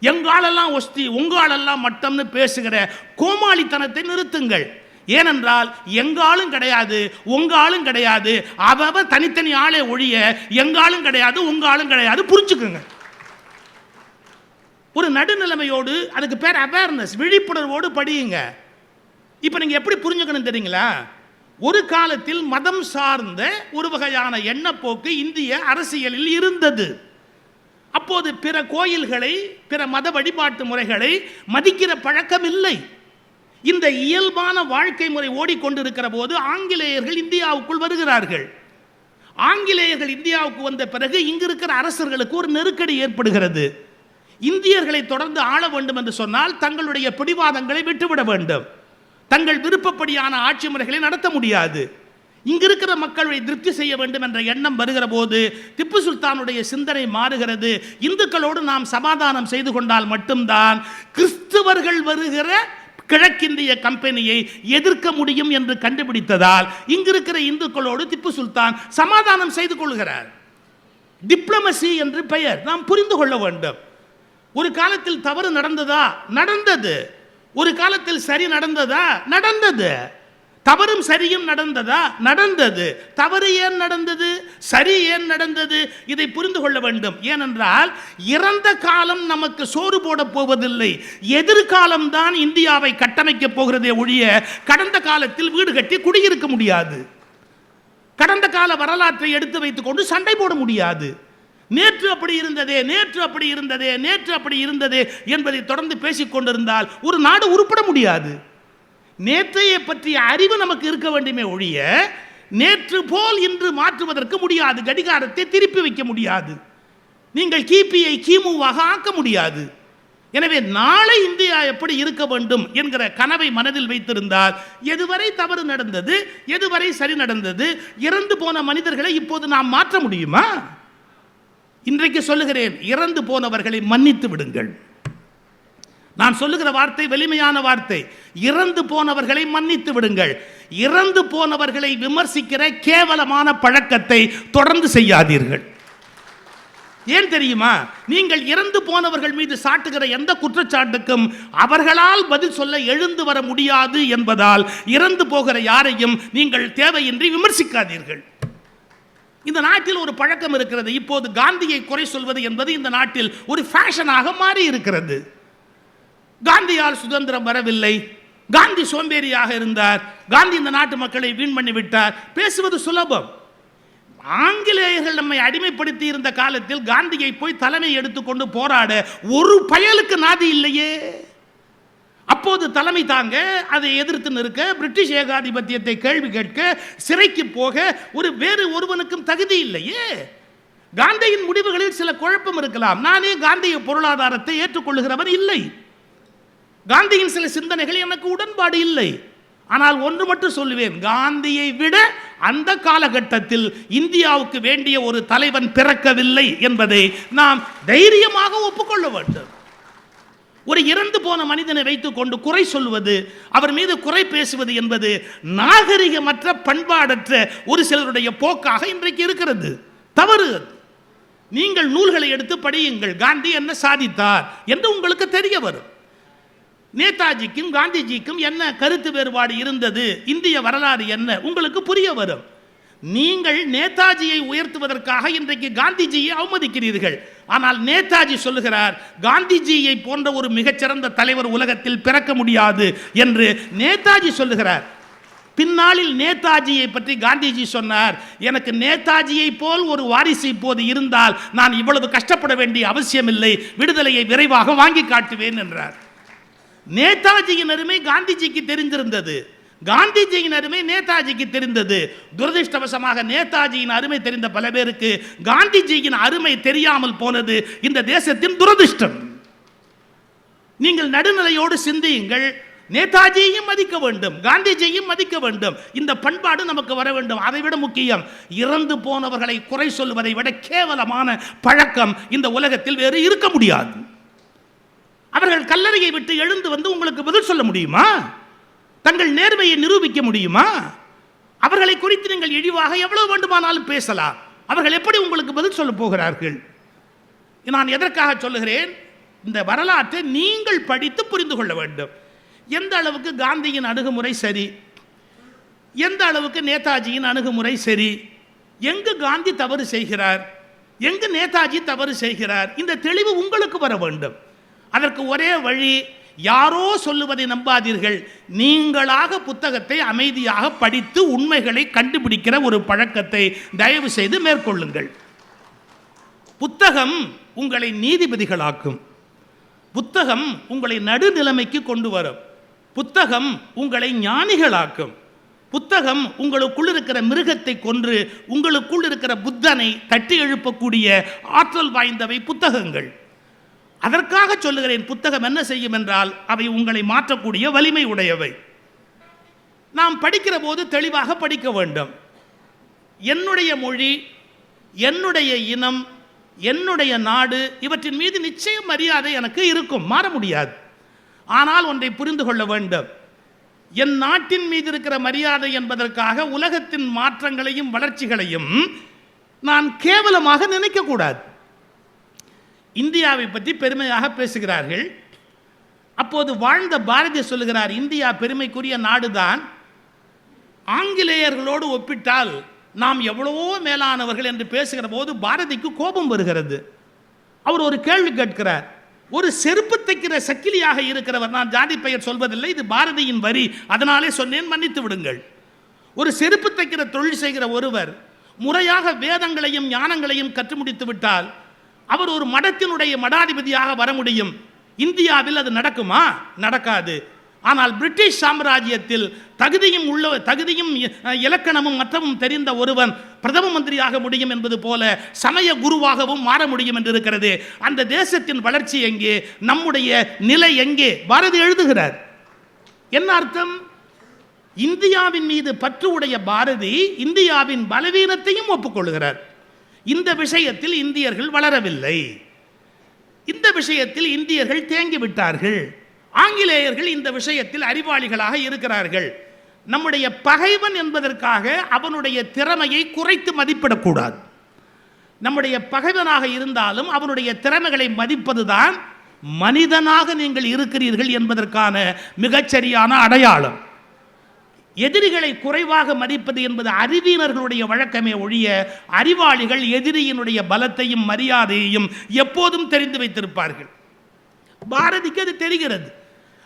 எங்காலெல்லாம் ஒஸ்தி உங்காலெல்லாம் மட்டம்னு பேசுகிற கோமாளித்தனத்தை நிறுத்துங்கள். ஏனென்றால் எங்காலும் கிடையாது, உங்காலும் கிடையாது, அவ தனித்தனி ஆளே ஒழிய எங்காலும் கிடையாது, உங்காலும் கிடையாது. புரிஞ்சுக்குங்க. ஒரு நடுநிலைமையோடு, அதுக்கு பேர் அவேர்னஸ், விழிப்புணர்வோடு படியுங்க. இப்போ நீங்கள் எப்படி புரிஞ்சுக்கணும் தெரியுங்களா? ஒரு காலத்தில் மதம் சார்ந்த ஒரு வகையான எண்ணப்போக்கு இந்திய அரசியலில் இருந்தது. அப்போது பிற கோயில்களை, பிற மத வழிபாட்டு முறைகளை மதிக்கிற பழக்கம் இல்லை. இந்த இயல்பான வாழ்க்கை முறை ஓடிக்கொண்டிருக்கிற போது ஆங்கிலேயர்கள் இந்தியாவுக்குள் வருகிறார்கள். ஆங்கிலேயர்கள் இந்தியாவுக்கு வந்த பிறகு இங்கு இருக்கிற அரசர்களுக்கு ஒரு நெருக்கடி ஏற்படுகிறது. இந்தியர்களை தொடர்ந்து ஆள வேண்டும் என்று சொன்னால் தங்களுடைய பிடிவாதங்களை விட்டுவிட வேண்டும். தங்கள் விருப்பப்படியான ஆட்சி முறைகளை நடத்த முடியாது. இங்கிருக்கிற மக்களை திருப்தி செய்ய வேண்டும் என்ற எண்ணம் வருகிற போது திப்பு சுல்தானுடைய சிந்தனை மாறுகிறது. இந்துக்களோடு நாம் சமாதானம் செய்து கொண்டால் மட்டும்தான் கிறிஸ்தவர்கள் வருகிற கிழக்கிந்திய கம்பெனியை எதிர்க்க முடியும் என்று கண்டுபிடித்ததால் இங்கிருக்கிற இந்துக்களோடு திப்பு சுல்தான் சமாதானம் செய்து கொள்கிறார். டிப்ளமசி என்று பெயர். நாம் புரிந்து கொள்ள வேண்டும். ஒரு காலத்தில் தவறு நடந்ததா? நடந்தது. ஒரு காலத்தில் சரி நடந்ததா? நடந்தது. தவறும் சரியும் நடந்ததா? நடந்தது. தவறு ஏன் நடந்தது, சரி ஏன் நடந்தது, இதை புரிந்து கொள்ள வேண்டும். ஏனென்றால் இறந்த காலம் நமக்கு சோறு போட போவதில்லை, எதிர்காலம் தான் இந்தியாவை கட்டமைக்க போகிறதே ஒழிய கடந்த காலத்தில் வீடு கட்டி குடியிருக்க முடியாது. கடந்த கால வரலாற்றை எடுத்து வைத்துக் கொண்டு சண்டை போட முடியாது. நேற்று அப்படி இருந்ததே, நேற்று அப்படி இருந்ததே, நேற்று அப்படி இருந்ததே என்பதை தொடர்ந்து பேசிக் கொண்டிருந்தால் ஒரு நாடு உருப்பட முடியாது. நேற்றையை பற்றிய அறிவு நமக்கு இருக்க வேண்டுமே ஒழிய நேற்று போல் இன்று மாற்றுவதற்கு முடியாது. கடிகாரத்தை திருப்பி வைக்க முடியாது. நீங்கள் கிபியை கிமுவாக ஆக்க முடியாது. எனவே நாளை இந்தியா எப்படி இருக்க வேண்டும் என்கிற கனவை மனதில் வைத்திருந்தால் எதுவரை தவறு நடந்தது, எதுவரை சரி நடந்தது, இறந்து போன மனிதர்களை இப்போது நாம் மாற்ற முடியுமா? இன்றைக்கு சொல்லுகிறேன், இறந்து போனவர்களை மன்னித்து விடுங்கள். நான் சொல்லுகிற வார்த்தை வலிமையான வார்த்தை. இறந்து போனவர்களை மன்னித்து விடுங்கள். இறந்து போனவர்களை விமர்சிக்கிற கேவலமான பழக்கத்தை தொடர்ந்து செய்யாதீர்கள். ஏன் தெரியுமா? நீங்கள் இறந்து போனவர்கள் மீது சாட்டுகிற எந்த குற்றச்சாட்டுக்கும் அவர்களால் பதில் சொல்ல எழுந்து வர முடியாது என்பதால் இறந்து போகிற யாரையும் நீங்கள் தேவையின்றி விமர்சிக்காதீர்கள். இந்த நாட்டில் ஒரு பழக்கம் இருக்கிறது. இப்போது காந்தியை குறை சொல்வது என்பது இந்த நாட்டில் ஒரு ஃபேஷனாக மாறி இருக்கிறது. காந்தியால் சுதந்திரம் வரவில்லை, காந்தி சோம்பேறியாக இருந்தார், காந்தி இந்த நாட்டு மக்களை வீண் பண்ணி விட்டார், பேசுவது சுலபம். ஆங்கிலேயர்கள் நம்மை அடிமைப்படுத்தி இருந்த காலத்தில் காந்தியை போய் தலைமை எடுத்துக்கொண்டு போராட ஒரு பயலுக்கு நாதி இல்லையே. அப்போது தலைமை தாங்க, அதை எதிர்த்து நிற்க, பிரிட்டிஷ் ஏகாதிபத்தியத்தை கேள்வி கேட்க, சிறைக்கு போக வேறு ஒருவனுக்கும் தகுதி இல்லையே. காந்தியின் முடிவுகளில் சில குழப்பம் இருக்கலாம். நானே காந்திய பொருளாதாரத்தை ஏற்றுக்கொள்ளுகிறவன் இல்லை. காந்தியின் சில சிந்தனைகள் எனக்கு உடன்பாடு இல்லை. ஆனால் ஒன்று மட்டும் சொல்லுவேன், காந்தியை விட அந்த காலகட்டத்தில் இந்தியாவுக்கு வேண்டிய ஒரு தலைவன் பிறக்கவில்லை என்பதை நாம் தைரியமாக ஒப்புக்கொள்ள வேண்டும். ஒரு இறந்து போன மனிதனை வைத்துக் கொண்டு குறை சொல்வது, அவர் மீது குறை பேசுவது என்பது நாகரிகமற்ற, பண்பாடற்ற ஒரு சிலருடைய போக்காக இன்றைக்கு இருக்கிறது. தவறு. நீங்கள் நூல்களை எடுத்து படியுங்கள். காந்தி என்ன சாதித்தார் என்று உங்களுக்கு தெரிய வரும். நேதாஜிக்கும் காந்திஜிக்கும் என்ன கருத்து வேறுபாடு இருந்தது, இந்திய வரலாறு என்ன உங்களுக்கு புரிய வரும். நீங்கள் நேதாஜியை உயர்த்துவதற்காக இன்றைக்கு காந்திஜியை அவமதிக்கிறீர்கள். ஆனால் நேதாஜி சொல்லுகிறார், காந்திஜியை போன்ற ஒரு மிகச்சிறந்த தலைவர் உலகத்தில் பிறக்க முடியாது என்று நேதாஜி சொல்லுகிறார். பின்னாளில் நேதாஜியை பற்றி காந்திஜி சொன்னார், எனக்கு நேதாஜியை போல் ஒரு வாரிசு இப்போது இருந்தால் நான் இவ்வளவு கஷ்டப்பட வேண்டிய அவசியமில்லை, விடுதலையை விரைவாக வாங்கி காட்டுவேன் என்றார். நேதாஜியின் அருமை காந்திஜிக்கு தெரிந்திருந்தது, காந்திஜியின் அருமை நேதாஜிக்கு தெரிந்தது. துரதிருஷ்டவசமாக நேதாஜியின் அருமை தெரிந்த பல பேருக்கு காந்திஜியின் அருமை தெரியாமல் போனது இந்த தேசத்தின் துரதிருஷ்டம். நீங்கள் நடுநிலையோடு சிந்தியுங்கள். நேதாஜியையும் மதிக்க வேண்டும், காந்திஜியையும் மதிக்க வேண்டும். இந்த பண்பாடு நமக்கு வர வேண்டும். அதைவிட முக்கியம், இறந்து போனவர்களை குறை சொல்வதை விட கேவலமான பழக்கம் இந்த உலகத்தில் வேறு இருக்க முடியாது. அவர்கள் கல்லறையை விட்டு எழுந்து வந்து உங்களுக்கு பதில் சொல்ல முடியுமா? தங்கள் நேர்மையை நிரூபிக்க முடியுமா? அவர்களை குறித்து நீங்கள் இழிவாக எவ்வளவு வேண்டுமானாலும் பேசலாம். அவர்கள் எப்படி உங்களுக்கு பதில் சொல்ல போகிறார்கள்? நான் எதற்காக சொல்லுகிறேன்? இந்த வரலாற்றை நீங்கள் படித்து புரிந்து கொள்ள வேண்டும். எந்த அளவுக்கு காந்தியின் அணுகுமுறை சரி, எந்த அளவுக்கு நேதாஜியின் அணுகுமுறை சரி, எங்கு காந்தி தவறு செய்கிறார், எங்கு நேதாஜி தவறு செய்கிறார், இந்த தெளிவு உங்களுக்கு வர வேண்டும். அதற்கு ஒரே வழி, யாரோ சொல்லுவதை நம்பாதீர்கள், நீங்களாக புத்தகத்தை அமைதியாக படித்து உண்மைகளை கண்டுபிடிக்கிற ஒரு பழக்கத்தை தயவு செய்து மேற்கொள்ளுங்கள். புத்தகம் உங்களை நீதிபதிகளாக்கும், புத்தகம் உங்களை நடுநிலைமைக்கு கொண்டு வரும், புத்தகம் உங்களை ஞானிகளாக்கும், புத்தகம் உங்களுக்குள் இருக்கிற மிருகத்தை கொன்று உங்களுக்குள் இருக்கிற புத்தனை தட்டி எழுப்பக்கூடிய ஆற்றல் வாய்ந்தவை புத்தகங்கள். அதற்காக சொல்லுகிறேன், புத்தகம் என்ன செய்யும் என்றால் அவை உங்களை மாற்றக்கூடிய வலிமை உடையவை. நாம் படிக்கிற போது தெளிவாக படிக்க வேண்டும். என்னுடைய மொழி, என்னுடைய இனம், என்னுடைய நாடு, இவற்றின் மீது நிச்சயம் மரியாதை எனக்கு இருக்கும், மாற முடியாது. ஆனால் ஒன்றை புரிந்து கொள்ள வேண்டும், என் நாட்டின் மீது இருக்கிற மரியாதை என்பதற்காக உலகத்தின் மாற்றங்களையும் வளர்ச்சிகளையும் நான் கேவலமாக நினைக்கக்கூடாது. இந்தியாவை பற்றி பெருமையாக பேசுகிறார்கள். அப்போது வாழ்ந்த பாரதி சொல்லுகிறார், இந்தியா பெருமைக்குரிய நாடுதான், ஆங்கிலேயர்களோடு ஒப்பிட்டால் நாம் எவ்வளவோ மேலானவர்கள் என்று பேசுகிற போது பாரதிக்கு கோபம் வருகிறது. அவர் ஒரு கேள்வி கேட்கிறார். ஒரு செருப்பு தைக்கிற சக்கிலியாக இருக்கிறவர், நான் ஜாதி பெயர் சொல்வதில்லை, இது பாரதியின் வரி, அதனாலே சொன்னேன், மன்னித்து விடுங்கள். ஒரு செருப்பு தைக்கிற தொழில் செய்கிற ஒருவர் முறையாக வேதங்களையும் ஞானங்களையும் கற்று முடித்து விட்டால் அவர் ஒரு மடத்தினுடைய மடாதிபதியாக வர முடியும். இந்தியாவில் அது நடக்குமா? நடக்காது. ஆனால் பிரிட்டிஷ் சாம்ராஜ்யத்தில் தகுதியும் இலக்கணமும் மற்றமும் தெரிந்த ஒருவன் பிரதம மந்திரியாக முடியும் என்பது போல சமய குருவாகவும் மாற முடியும் என்று இருக்கிறது. அந்த தேசத்தின் வளர்ச்சி எங்கே, நம்முடைய நிலை எங்கே? பாரதி எழுதுகிறார். என்ன அர்த்தம்? இந்தியாவின் மீது பற்று உடைய பாரதி இந்தியாவின் பலவீனத்தையும் ஒப்புக்கொள்கிறார். இந்த விஷயத்தில் இந்தியர்கள் வளரவில்லை, இந்த விஷயத்தில் இந்தியர்கள் தேங்கிவிட்டார்கள், ஆங்கிலேயர்கள் இந்த விஷயத்தில் அறிவாளிகளாக இருக்கிறார்கள். நம்முடைய பகைவன் என்பதற்காக அவனுடைய திறமையை குறைத்து மதிப்பிடக்கூடாது. நம்முடைய பகைவனாக இருந்தாலும் அவனுடைய திறமைகளை மதிப்பதுதான் மனிதனாக நீங்கள் இருக்கிறீர்கள் என்பதற்கான மிகச்சரியான அடையாளம். எதிரிகளை குறைவாக மதிப்பது என்பது அறிவியனர்களுடைய வழக்கமே ஒழிய அறிவாளிகள் எதிரியினுடைய பலத்தையும் மரியாதையையும் எப்போதும் தெரிந்து வைத்திருப்பார்கள். பாரதிக்கு அது தெரிகிறது.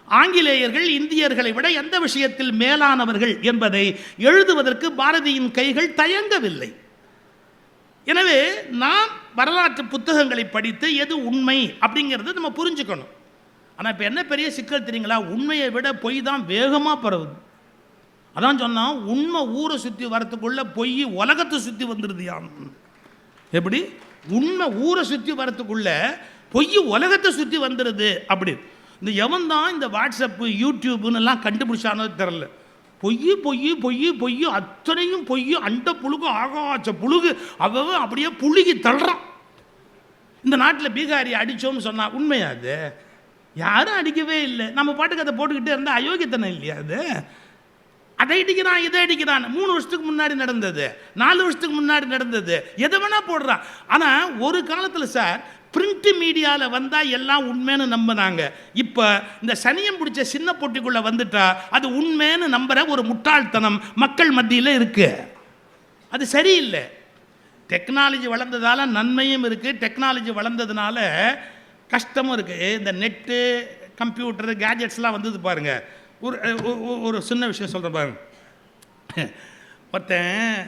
ஆங்கிலேயர்கள் இந்தியர்களை விட எந்த விஷயத்தில் மேலானவர்கள் என்பதை எழுதுவதற்கு பாரதியின் கைகள் தயங்கவில்லை. எனவே நாம் வரலாற்று புத்தகங்களை படித்து எது உண்மை அப்படிங்கிறது நம்ம புரிஞ்சுக்கணும். ஆனால் இப்போ என்ன பெரிய சிக்கல் தெரியுங்களா? உண்மையை விட பொய் தான் வேகமாக பரவுது. அதான் சொன்னால் உண்மை ஊரை சுற்றி வரத்துக்குள்ள பொய் உலகத்தை சுற்றி வந்துடுது. எப்படி? உண்மை ஊரை சுற்றி வரத்துக்குள்ள பொய் உலகத்தை சுற்றி வந்துடுது. அப்படி இந்த எவன் தான் இந்த வாட்ஸ்அப்பு யூடியூப்னு எல்லாம் கண்டுபிடிச்சானோ தெரில. பொய் பொய் பொய் பொய் அத்தனையும் பொய். அண்ட புழுகு ஆகாச்ச புழுகு அவ அப்படியே புழுகி தள்ளுறான். இந்த நாட்டில் பீகாரி அடித்தோம்னு சொன்னால் உண்மையா? அது யாரும் அடிக்கவே இல்லை. நம்ம பாட்டுக்கு அதை போட்டுக்கிட்டே இருந்தால் அயோக்கியத்தனம் இல்லையா? அது அதை அடிக்கிறான் இதை அடிக்கிறான். 3 வருஷத்துக்கு முன்னாடி நடந்தது, 4 வருஷத்துக்கு முன்னாடி நடந்தது, எதை வேணா போடுறான். ஆனால் ஒரு காலத்தில் சார் பிரிண்ட் மீடியாவில் வந்தால் எல்லாம் உண்மைன்னு நம்பினாங்க. இப்போ இந்த சனியம் பிடிச்ச சின்ன போட்டிக்குள்ளே வந்துட்டா அது உண்மைன்னு நம்புகிற ஒரு முட்டாள்தனம் மக்கள் மத்தியில் இருக்கு. அது சரியில்லை. டெக்னாலஜி வளர்ந்ததால நன்மையும் இருக்குது, டெக்னாலஜி வளர்ந்ததுனால கஷ்டமும் இருக்குது. இந்த நெட்டு கம்ப்யூட்டரு கேஜெட்ஸ்லாம் வந்தது பாருங்கள். ஒரு சின்ன விஷயம் சொல்கிறேன் பாருங்க. ஒருத்தன்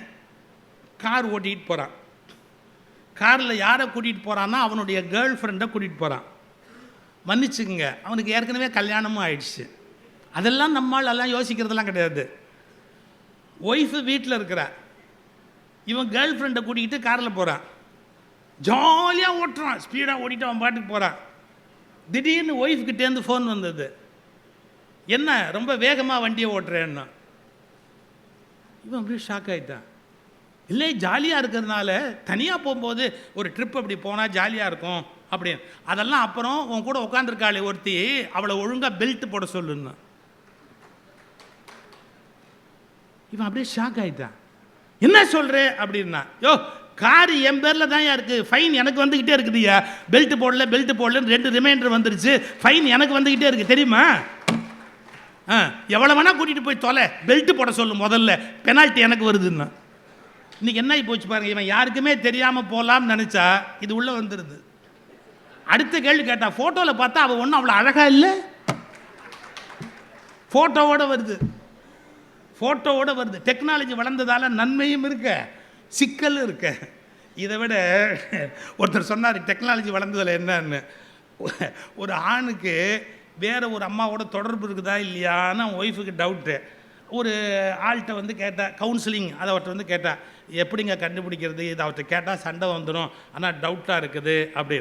கார் ஓட்டிகிட்டு போகிறான். காரில் யாரை கூட்டிகிட்டு போகிறான்னா அவனுடைய கேர்ள் ஃப்ரெண்டை கூட்டிகிட்டு போகிறான். மன்னிச்சுக்குங்க, அவனுக்கு ஏற்கனவே கல்யாணமும் ஆயிடுச்சு. அதெல்லாம் நம்மால் எல்லாம் யோசிக்கிறதெல்லாம் கிடையாது. ஒய்ஃபு வீட்டில் இருக்கிறா, இவன் கேர்ள் ஃப்ரெண்டை கூட்டிகிட்டு காரில் போகிறான். ஜாலியாக ஓட்டுறான், ஸ்பீடாக ஓட்டிட்டு அவன் பாட்டுக்கு போகிறான். திடீர்னு ஒய்ஃப்கிட்டேருந்து ஃபோன் வந்தது. என்ன ரொம்ப வேகமாக வண்டியை ஓட்டுறேன்னா? இவன் அப்படியே ஷாக் ஆகிட்டான். இல்லை, ஜாலியாக இருக்கிறதுனால தனியாக போகும்போது ஒரு ட்ரிப் அப்படி போனால் ஜாலியாக இருக்கும் அப்படின்னு. அதெல்லாம் அப்புறம் உன் கூட உட்காந்துருக்காளே ஒருத்தி, அவளை ஒழுங்காக பெல்ட் போட சொல்லுன்னா. இவன் அப்படியே ஷாக் ஆகிட்டான். என்ன சொல்கிற அப்படின்னா, யோ கார் என் பேரில் தான் இருக்குது, ஃபைன் எனக்கு வந்துக்கிட்டே இருக்குதுயா. பெல்ட் போடலன்னு 2 ரிமைண்டர் வந்துருச்சு, ஃபைன் எனக்கு வந்துக்கிட்டே இருக்குது தெரியுமா? எவ்வளோ வேணால் கூட்டிகிட்டு போய் தொலை, பெல்ட் போட சொல்லு முதல்ல, பெனால்ட்டி எனக்கு வருதுன்னா. இன்றைக்கி என்ன போச்சு பாருங்க. இவன் யாருக்குமே தெரியாமல் போகலாம்னு நினச்சா இது உள்ளே வந்துடுது. அடுத்த கேள்வி கேட்டா, ஃபோட்டோவில் பார்த்தா அவள் ஒன்றும் அவ்வளோ அழகாக இல்லை, ஃபோட்டோவோடு வருது. டெக்னாலஜி வளர்ந்ததால் நன்மையும் இருக்க சிக்கலும் இருக்க. இதை விட ஒருத்தர் சொன்னார் டெக்னாலஜி வளர்ந்ததில் என்னன்னு. ஒரு ஆணுக்கு வேறு ஒரு அம்மாவோட தொடர்பு இருக்குதா இல்லையான்னு ஒய்ஃபுக்கு டவுட்டு. ஒரு ஆள்கிட்ட வந்து கேட்டா, கவுன்சிலிங் அதை அவர்கிட்ட வந்து கேட்டா, எப்படிங்க கண்டுபிடிக்கிறது? இது அவர்கிட்ட கேட்டால் சண்டை வந்துடும், ஆனால் டவுட்டாக இருக்குது அப்படி.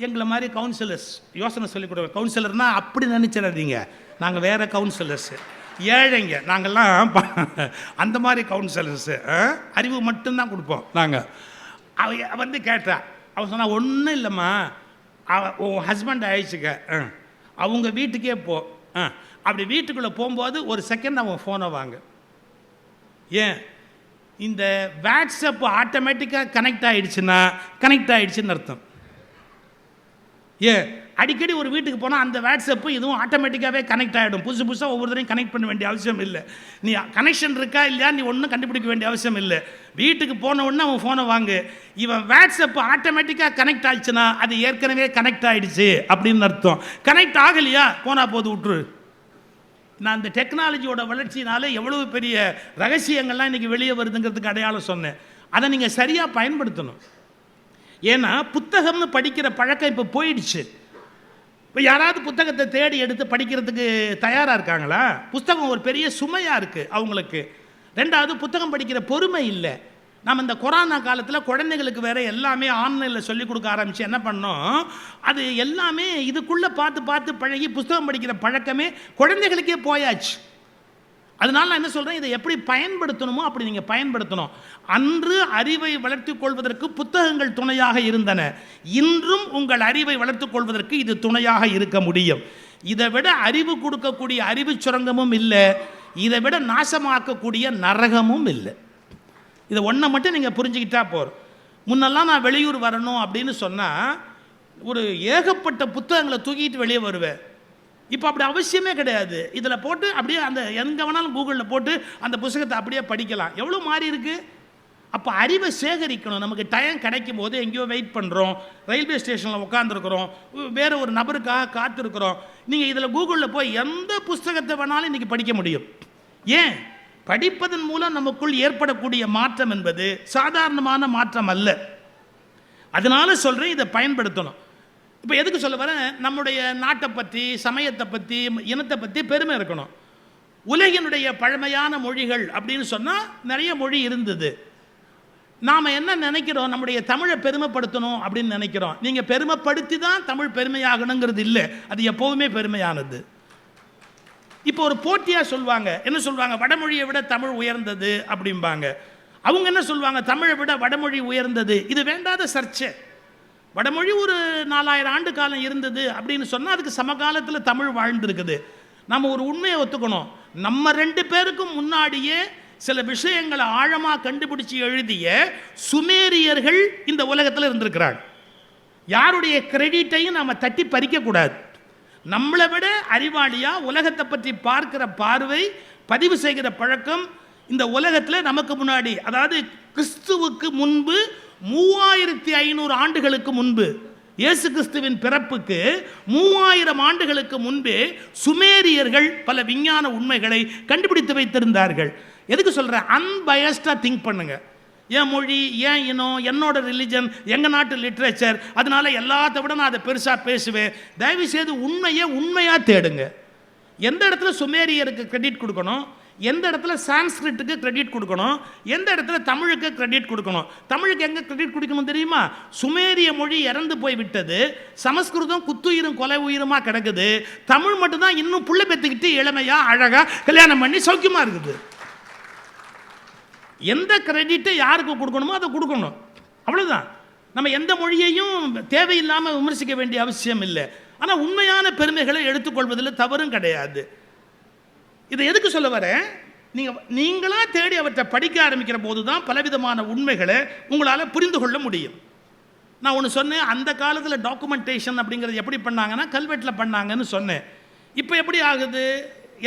எங்களை மாதிரி கவுன்சிலர்ஸ் யோசனை சொல்லிக் கொடுங்க. கவுன்சிலர்னால் அப்படி நினச்சிடாதீங்க, நாங்கள் வேறு கவுன்சிலர்ஸு, ஏழைங்க நாங்கள்லாம் அந்த மாதிரி கவுன்சிலர்ஸு. அறிவு மட்டும்தான் கொடுப்போம் நாங்கள். அவ வந்து கேட்டா, அவன் சொன்னால் ஒன்றும் இல்லைம்மா, உன் ஹஸ்பண்ட் ஆயிடுச்சுக்க, அவங்க வீட்டுக்கே போ. அப்படி வீட்டுக்குள்ளே போகும்போது ஒரு செகண்ட் அவன் ஃபோனை வாங்க. ஏன்? இந்த வாட்ஸ்அப் ஆட்டோமேட்டிக்காக கனெக்ட் ஆகிடுச்சுன்னு அர்த்தம். ஏன்? அடிக்கடி ஒரு வீட்டுக்கு போனால் அந்த வாட்ஸ்அப்பு இதுவும் ஆட்டோமேட்டிக்காகவே கனெக்ட் ஆகிடும். புதுசாக ஒவ்வொருத்தரையும் கனெக்ட் பண்ண வேண்டிய அவசியம் இல்லை. நீ கனெக்ஷன் இருக்கா இல்லையா நீ ஒன்றும் கண்டுபிடிக்க வேண்டிய அவசியம் இல்லை. வீட்டுக்கு போன உடனே அவன் ஃபோனை வாங்கு. இவன் வாட்ஸ்அப்பு ஆட்டோமேட்டிக்காக கனெக்ட் ஆகிடுச்சுன்னா அது ஏற்கனவே கனெக்ட் ஆகிடுச்சு அப்படின்னு அர்த்தம். கனெக்ட் ஆகலையா போனால் போது விட்டுரு. நான் இந்த டெக்னாலஜியோட வளர்ச்சினால எவ்வளவு பெரிய ரகசியங்கள்லாம் இன்றைக்கி வெளியே வருதுங்கிறதுக்கு அடையாளம் சொன்னேன். அதை நீங்கள் சரியாக பயன்படுத்தணும். ஏன்னா புத்தகம்னு படிக்கிற பழக்கம் இப்போ போயிடுச்சு. இப்போ யாராவது புத்தகத்தை தேடி எடுத்து படிக்கிறதுக்கு தயாராக இருக்காங்களா? புத்தகம் ஒரு பெரிய சுமையாக இருக்குது அவங்களுக்கு. 2வது, புத்தகம் படிக்கிற பொறுமை இல்லை. நம்ம இந்த கொரோனா காலத்தில் குழந்தைகளுக்கு வேறு எல்லாமே ஆன்லைனில் சொல்லிக் கொடுக்க ஆரம்பித்து என்ன பண்ணோம், அது எல்லாமே இதுக்குள்ளே பார்த்து பழகி புத்தகம் படிக்கிற பழக்கமே குழந்தைகளுக்கே போயாச்சு. அதனால் நான் என்ன சொல்கிறேன், இதை எப்படி பயன்படுத்தணுமோ அப்படி நீங்கள் பயன்படுத்தணும். அன்று அறிவை வளர்த்து கொள்வதற்கு புத்தகங்கள் துணையாக இருந்தன. இன்றும் உங்கள் அறிவை வளர்த்து கொள்வதற்கு இது துணையாக இருக்க முடியும். இதை விட அறிவு கொடுக்கக்கூடிய அறிவு சுரங்கமும் இல்லை, இதை விட நாசமாக்கக்கூடிய நரகமும் இல்லை. இதை ஒன்றை மட்டும் நீங்கள் புரிஞ்சுக்கிட்டா போகிறோம். முன்னெல்லாம் நான் வெளியூர் வரணும் அப்படின்னு சொன்னால் ஒரு ஏகப்பட்ட புத்தகங்களை தூக்கிட்டு வெளியே வருவேன். இப்போ அப்படி அவசியமே கிடையாது. இதில் போட்டு அப்படியே அந்த எங்கே வேணாலும் கூகுளில் போட்டு அந்த புத்தகத்தை அப்படியே படிக்கலாம். எவ்வளோ மாறி இருக்கு. அப்போ அறிவை சேகரிக்கணும். நமக்கு டைம் கிடைக்கும் போது எங்கேயோ வெயிட் பண்ணுறோம், ரயில்வே ஸ்டேஷனில் உட்காந்துருக்குறோம், வேறு ஒரு நபருக்காக காத்திருக்கிறோம். நீங்கள் இதில் கூகுளில் போய் எந்த புத்தகத்தை வேணாலும் இன்றைக்கி படிக்க முடியும். ஏன்? படிப்பதன் மூலம் நமக்குள் ஏற்படக்கூடிய மாற்றம் என்பது சாதாரணமான மாற்றம் அல்ல. அதனால சொல்கிறேன், இதை பயன்படுத்தணும். இப்போ எதுக்கு சொல்ல வரேன்? நம்முடைய நாட்டை பற்றி, சமயத்தை பற்றி, இனத்தை பற்றி பெருமை இருக்கணும். உலகினுடைய பழமையான மொழிகள் அப்படின்னு சொன்னால் நிறைய மொழி இருந்தது. நாம் என்ன நினைக்கிறோம்? நம்முடைய தமிழை பெருமைப்படுத்தணும் அப்படின்னு நினைக்கிறோம். நீங்கள் பெருமைப்படுத்தி தான் தமிழ் பெருமையாகணுங்கிறது இல்லை, அது எப்போவுமே பெருமையானது. இப்போ ஒரு போட்டியாக சொல்லுவாங்க, என்ன சொல்லுவாங்க? வடமொழியை விட தமிழ் உயர்ந்தது அப்படிம்பாங்க. அவங்க என்ன சொல்லுவாங்க? தமிழை விட வடமொழி உயர்ந்தது. இது வேண்டாத சர்ச்சை. வடமொழி ஒரு 4000 ஆண்டு காலம் இருந்தது அப்படின்னு சொன்னால் அதுக்கு சமகாலத்தில் தமிழ் வாழ்ந்துருக்குது. நம்ம ஒரு உண்மையை ஒத்துக்கணும். நம்ம 2 பேருக்கும் முன்னாடியே சில விஷயங்களை ஆழமாக கண்டுபிடிச்சி எழுதிய சுமேரியர்கள் இந்த உலகத்தில் இருந்திருக்கிறாங்க. யாருடைய கிரெடிட்டையும் நாம் தட்டி பறிக்கக்கூடாது. நம்மளை விட அறிவாளியாக உலகத்தை பற்றி பார்க்கிற பார்வை, பதிவு செய்கிற பழக்கம் இந்த உலகத்தில் நமக்கு முன்னாடி, அதாவது கிறிஸ்துவுக்கு முன்பு 3500 ஆண்டுகளுக்கு முன்பு, இயேசு கிறிஸ்துவின் பிறப்புக்கு 3000 ஆண்டுகளுக்கு முன்பே சுமேரியர்கள் பல விஞ்ஞான உண்மைகளை கண்டுபிடித்து வைத்திருந்தார்கள். எதுக்கு சொல்கிறேன்? அன்பயஸ்டாக திங்க் பண்ணுங்க. என் மொழி, என் இனம், என்னோட ரிலிஜன், எங்கள் நாட்டு லிட்ரேச்சர், அதனால எல்லாத்த விட நான் அதை பெருசாக பேசுவேன். தயவு செய்து உண்மையை உண்மையாக தேடுங்க. எந்த இடத்துல சுமேரியருக்கு கிரெடிட் கொடுக்கணும், எந்த இடத்துல சான்ஸ்கிரிட்டுக்கு கிரெடிட் கொடுக்கணும், எந்த இடத்துல தமிழுக்கு கிரெடிட் கொடுக்கணும். தமிழுக்கு எங்கே கிரெடிட் கொடுக்கணும் தெரியுமா? சுமேரிய மொழி இறந்து போய் விட்டது, சமஸ்கிருதம் குத்துயிரும் கொலை உயிருமா கிடக்குது, தமிழ் மட்டும்தான் இன்னும் புள்ள பெற்றுக்கிட்டு இளமையாக அழகாக கல்யாணம் பண்ணி சௌக்கியமாக இருக்குது. எந்த கிரெடிட்டை யாருக்கு கொடுக்கணுமோ அதை கொடுக்கணும், அவ்வளோதான். நம்ம எந்த மொழியையும் தேவையில்லாமல் விமர்சிக்க வேண்டிய அவசியம் இல்லை. ஆனால் உண்மையான பெருமைகளை எடுத்துக்கொள்வதில் தவறும் கிடையாது. இதை எதுக்கு சொல்ல வரேன்? நீங்களாக தேடி அவற்றை படிக்க ஆரம்பிக்கிற போது தான் பலவிதமான உண்மைகளை உங்களால் புரிந்து கொள்ள முடியும். நான் ஒன்று சொன்னேன், அந்த காலத்தில் டாக்குமெண்டேஷன் அப்படிங்கிறது எப்படி பண்ணாங்கன்னா கல்வெட்டில் பண்ணாங்கன்னு சொன்னேன். இப்போ எப்படி ஆகுது?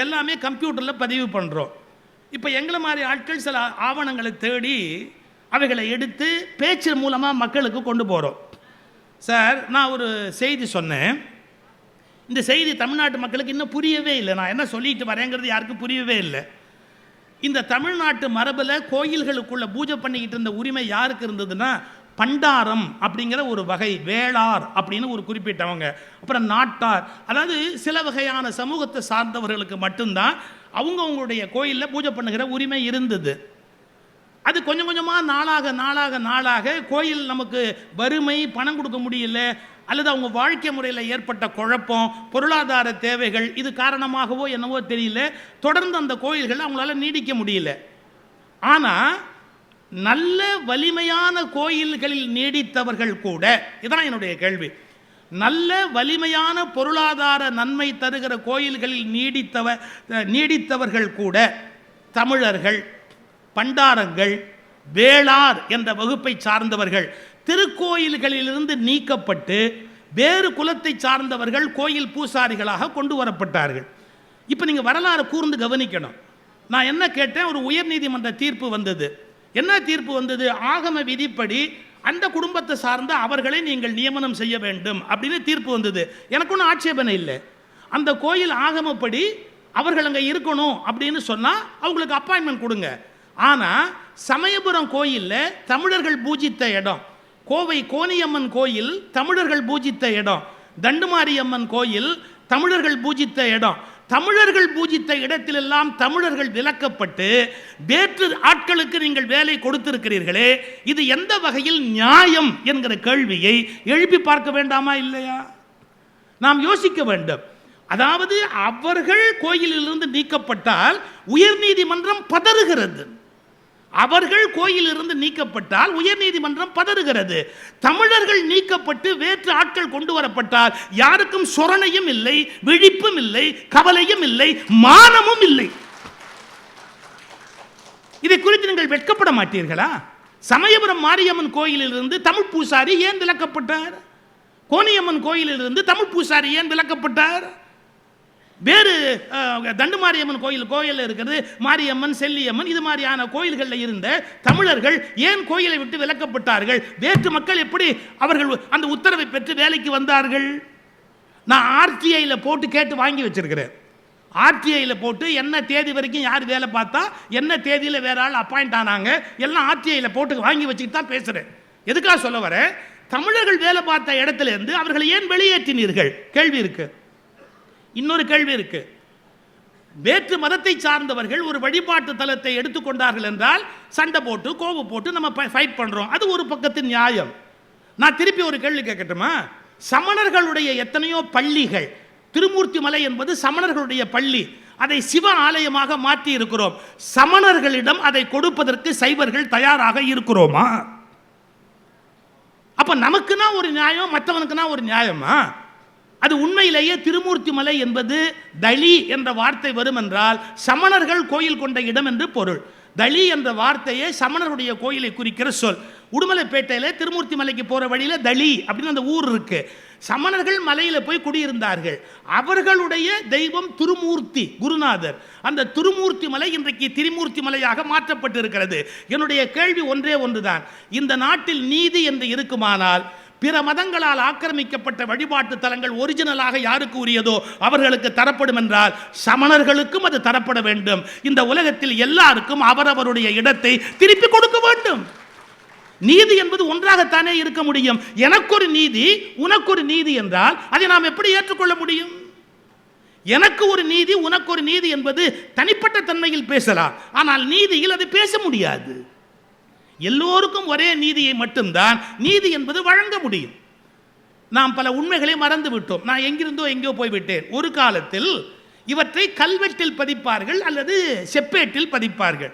எல்லாமே கம்ப்யூட்டரில் பதிவு பண்ணுறோம். இப்போ எங்களை மாதிரி ஆட்கள் சில ஆவணங்களை தேடி அவைகளை எடுத்து பேச்சு மூலமாக மக்களுக்கு கொண்டு போகிறோம். சார், நான் ஒரு செய்தி சொன்னேன், இந்த செய்தி தமிழ்நாட்டு மக்களுக்கு இன்னும் புரியவே இல்லை. நான் என்ன சொல்லிட்டு வரேங்கிறது யாருக்கும் புரியவே இல்லை. இந்த தமிழ்நாட்டு மரபில் கோயில்களுக்குள்ள பூஜை பண்ணிக்கிட்டு இருந்த உரிமை யாருக்கு இருந்ததுன்னா, பண்டாரம் அப்படிங்கிற ஒரு வகை, வேளார் அப்படின்னு ஒரு குறிப்பிட்டவங்க, அப்புறம் நாட்டார், அதாவது சில வகையான சமூகத்தை சார்ந்தவர்களுக்கு மட்டும்தான் அவங்களுடைய கோயிலில் பூஜை பண்ணுகிற உரிமை இருந்தது. அது கொஞ்சம் கொஞ்சமாக நாளாக நாளாக நாளாக கோயில் நமக்கு வறுமை, பணம் கொடுக்க முடியல, அல்லது அவங்க வாழ்க்கை முறையில் ஏற்பட்ட குழப்பம், பொருளாதார தேவைகள், இது காரணமாகவோ என்னவோ தெரியல, தொடர்ந்து அந்த கோயில்கள் அவங்களால நீடிக்க முடியல. ஆனால் நல்ல வலிமையான கோயில்களில் நீடித்தவர்கள் கூட, இதுதான் என்னுடைய கேள்வி, நல்ல வலிமையான பொருளாதார நன்மை தருகிற கோயில்களில் நீடித்தவர்கள் கூட தமிழர்கள், பண்டாரங்கள், வேளார் என்ற வகுப்பை சார்ந்தவர்கள் திருக்கோயில்களிலிருந்து நீக்கப்பட்டு வேறு குலத்தை சார்ந்தவர்கள் கோயில் பூசாரிகளாக கொண்டு வரப்பட்டார்கள். இப்போ நீங்கள் வரலாறு கூர்ந்து கவனிக்கணும். நான் என்ன கேட்டேன்? ஒரு உயர்நீதிமன்ற தீர்ப்பு வந்தது. என்ன தீர்ப்பு வந்தது? ஆகம விதிப்படி அந்த குடும்பத்தை சார்ந்த அவர்களை நீங்கள் நியமனம் செய்ய வேண்டும் அப்படின்னு தீர்ப்பு வந்தது. எனக்கு ஒன்றும் ஆட்சேபனை இல்லை. அந்த கோயில் ஆகமப்படி அவர்கள் அங்கே இருக்கணும் அப்படின்னு சொன்னால் அவங்களுக்கு அப்பாயின்மெண்ட் கொடுங்க. ஆனால் சமயபுரம் கோயிலில் தமிழர்கள் பூஜித்த இடம், கோவை கோனியம்மன் கோயில் தமிழர்கள் பூஜித்த இடம், தண்டுமாரியம்மன் கோயில் தமிழர்கள் பூஜித்த இடம், தமிழர்கள் பூஜித்த இடத்திலெல்லாம் தமிழர்கள் விலக்கப்பட்டு வேற்று ஆட்களுக்கு நீங்கள் வேலை கொடுத்திருக்கிறீர்களே, இது எந்த வகையில் நியாயம் என்கிற கேள்வியை எழுப்பி பார்க்க வேண்டாமா இல்லையா? நாம் யோசிக்க வேண்டும். அதாவது அவர்கள் கோயிலிலிருந்து நீக்கப்பட்டால் உயர்நீதிமன்றம் பதறுகிறது. அவர்கள் கோயிலிருந்து நீக்கப்பட்டால் உயர்நீதிமன்றம் பதறுகிறது. தமிழர்கள் நீக்கப்பட்டு வேற்று ஆட்கள் கொண்டு வரப்பட்டால் யாருக்கும் சொரணையும் இல்லை, விழிப்பும் இல்லை, கவலையும் இல்லை, மானமும் இல்லை. இதை குறித்து நீங்கள் வெட்கப்பட மாட்டீர்களா? சமயபுரம் மாரியம்மன் கோயிலிலிருந்து தமிழ் பூசாரி ஏன் விலக்கப்பட்டார்? கோனியம்மன் கோயிலிலிருந்து தமிழ் பூசாரி ஏன் விலக்கப்பட்டார்? வேறு தண்டுமாரியம்மன் கோயில் இருக்கிறது, மாரியம்மன், செல்லியம்மன், இது மாதிரியான கோயில்களில் இருந்த தமிழர்கள் ஏன் கோயிலை விட்டு விலக்கப்பட்டார்கள்? வேற்று மக்கள் எப்படி அவர்கள் அந்த உத்தரவை பெற்று வேலைக்கு வந்தார்கள்? நான் ஆர்டிஐயில் போட்டு கேட்டு வாங்கி வச்சிருக்கிறேன். ஆர்டிஐயில் போட்டு என்ன தேதி வரைக்கும் யார் வேலை பார்த்தா, என்ன தேதியில் வேற ஆள் அப்பாயிண்ட் ஆனாங்க, எல்லாம் ஆர்டிஐயில் போட்டு வாங்கி வச்சுட்டு தான் பேசுகிறேன். எதுக்காக சொல்ல வரேன்? தமிழர்கள் வேலை பார்த்த இடத்துல இருந்து அவர்களை ஏன் வெளியேற்றினீர்கள்? கேள்வி இருக்கு. இன்னொரு கேள்வி இருக்கு. வேற்று மதத்தை சார்ந்தவர்கள் ஒரு வழிபாட்டு தலத்தை எடுத்துக்கொண்டார்கள் என்றால் சண்டை போட்டு கோபம் போட்டு நம்ம ஃபைட் பண்றோம். அது ஒரு பக்கத்தின் நியாயம். நான் திருப்பி ஒரு கேள்வி கேட்கட்டுமா? சமணர்களுடைய எத்தனையோ பள்ளிகள், திருமூர்த்தி மலை என்பது சமணர்களுடைய பள்ளி, அதை சிவ ஆலயமாக மாற்றி இருக்கிறோம். சமணர்களிடம் அதை கொடுப்பதற்கு சைவர்கள் தயாராக இருக்கிறோமா? அப்ப நமக்குனா ஒரு நியாயம், மற்றவனுக்குனா ஒரு நியாயமா? அது உண்மையிலேயே திருமூர்த்தி மலை என்பது தளி என்ற வார்த்தை வரும் என்றால் சமணர்கள் கோயில் கொண்ட இடம் என்று பொருள். தளி என்ற வார்த்தையே சமணருடைய கோயிலை குறிக்கிற சொல். உடுமலைப்பேட்டையில் திருமூர்த்தி மலைக்கு போகிற வழியில் தளி அப்படின்னு அந்த ஊர் இருக்கு. சமணர்கள் மலையில் போய் குடியிருந்தார்கள். அவர்களுடைய தெய்வம் திருமூர்த்தி, குருநாதர். அந்த திருமூர்த்தி மலை இன்றைக்கு திரிமூர்த்தி மலையாக மாற்றப்பட்டு இருக்கிறது. என்னுடைய கேள்வி ஒன்றே ஒன்றுதான். இந்த நாட்டில் நீதி என்று இருக்குமானால் பிற மதங்களால் ஆக்கிரமிக்கப்பட்ட வழிபாட்டு தலங்கள் ஒரிஜினலாக யாருக்கு உரியதோ அவர்களுக்கு தரப்படும் என்றால் சமணர்களுக்கும் அது தரப்பட வேண்டும். இந்த உலகத்தில் எல்லாருக்கும் அவரவருடைய இடத்தை திருப்பி கொடுக்க வேண்டும். நீதி என்பது ஒன்றாகத்தானே இருக்க முடியும். எனக்கு ஒரு நீதி, உனக்கு ஒரு நீதி என்றால் அதை நாம் எப்படி ஏற்றுக்கொள்ள முடியும்? எனக்கு ஒரு நீதி, உனக்கு ஒரு நீதி என்பது தனிப்பட்ட தன்மையில் பேசலாம், ஆனால் நீதியில் அதை பேச முடியாது. எல்லோருக்கும் ஒரே நீதியை மட்டும்தான் நீதி என்பது வழங்க முடியும். நாம் பல உண்மைகளை மறந்து விட்டோம். நான் எங்கிருந்தோ எங்கோ போய்விட்டேன். ஒரு காலத்தில் இவற்றை கல்வெட்டில் பதிப்பார்கள் அல்லது செப்பேட்டில் பதிப்பார்கள்.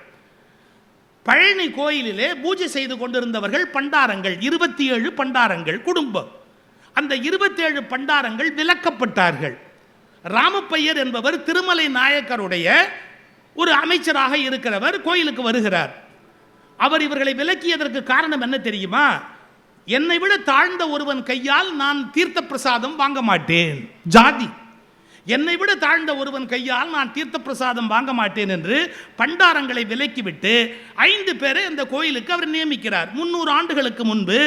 பழனி கோயிலிலே பூஜை செய்து கொண்டிருந்தவர்கள் பண்டாரங்கள், 27 பண்டாரங்கள் குடும்பம். அந்த 27 பண்டாரங்கள் விலக்கப்பட்டார்கள். ராமப்பையர் என்பவர் திருமலை நாயக்கருடைய ஒரு அமைச்சராக இருக்கிறவர் கோயிலுக்கு வருகிறார். அவர் இவர்களை விலக்கியதற்கு காரணம் என்ன தெரியுமா? என்னை விட தாழ்ந்த ஒருவன் கையால் நான் தீர்த்த பிரசாதம் வாங்க மாட்டேன், ஜாதி. என்னை விட தாழ்ந்த ஒருவன் கையால் நான் தீர்த்த பிரசாதம் வாங்க மாட்டேன் என்று பண்டாரங்களை விலக்கிவிட்டு 5 பேரை அந்த கோயிலுக்கு அவர் நியமிக்கிறார். 300 ஆண்டுகளுக்கு முன்பு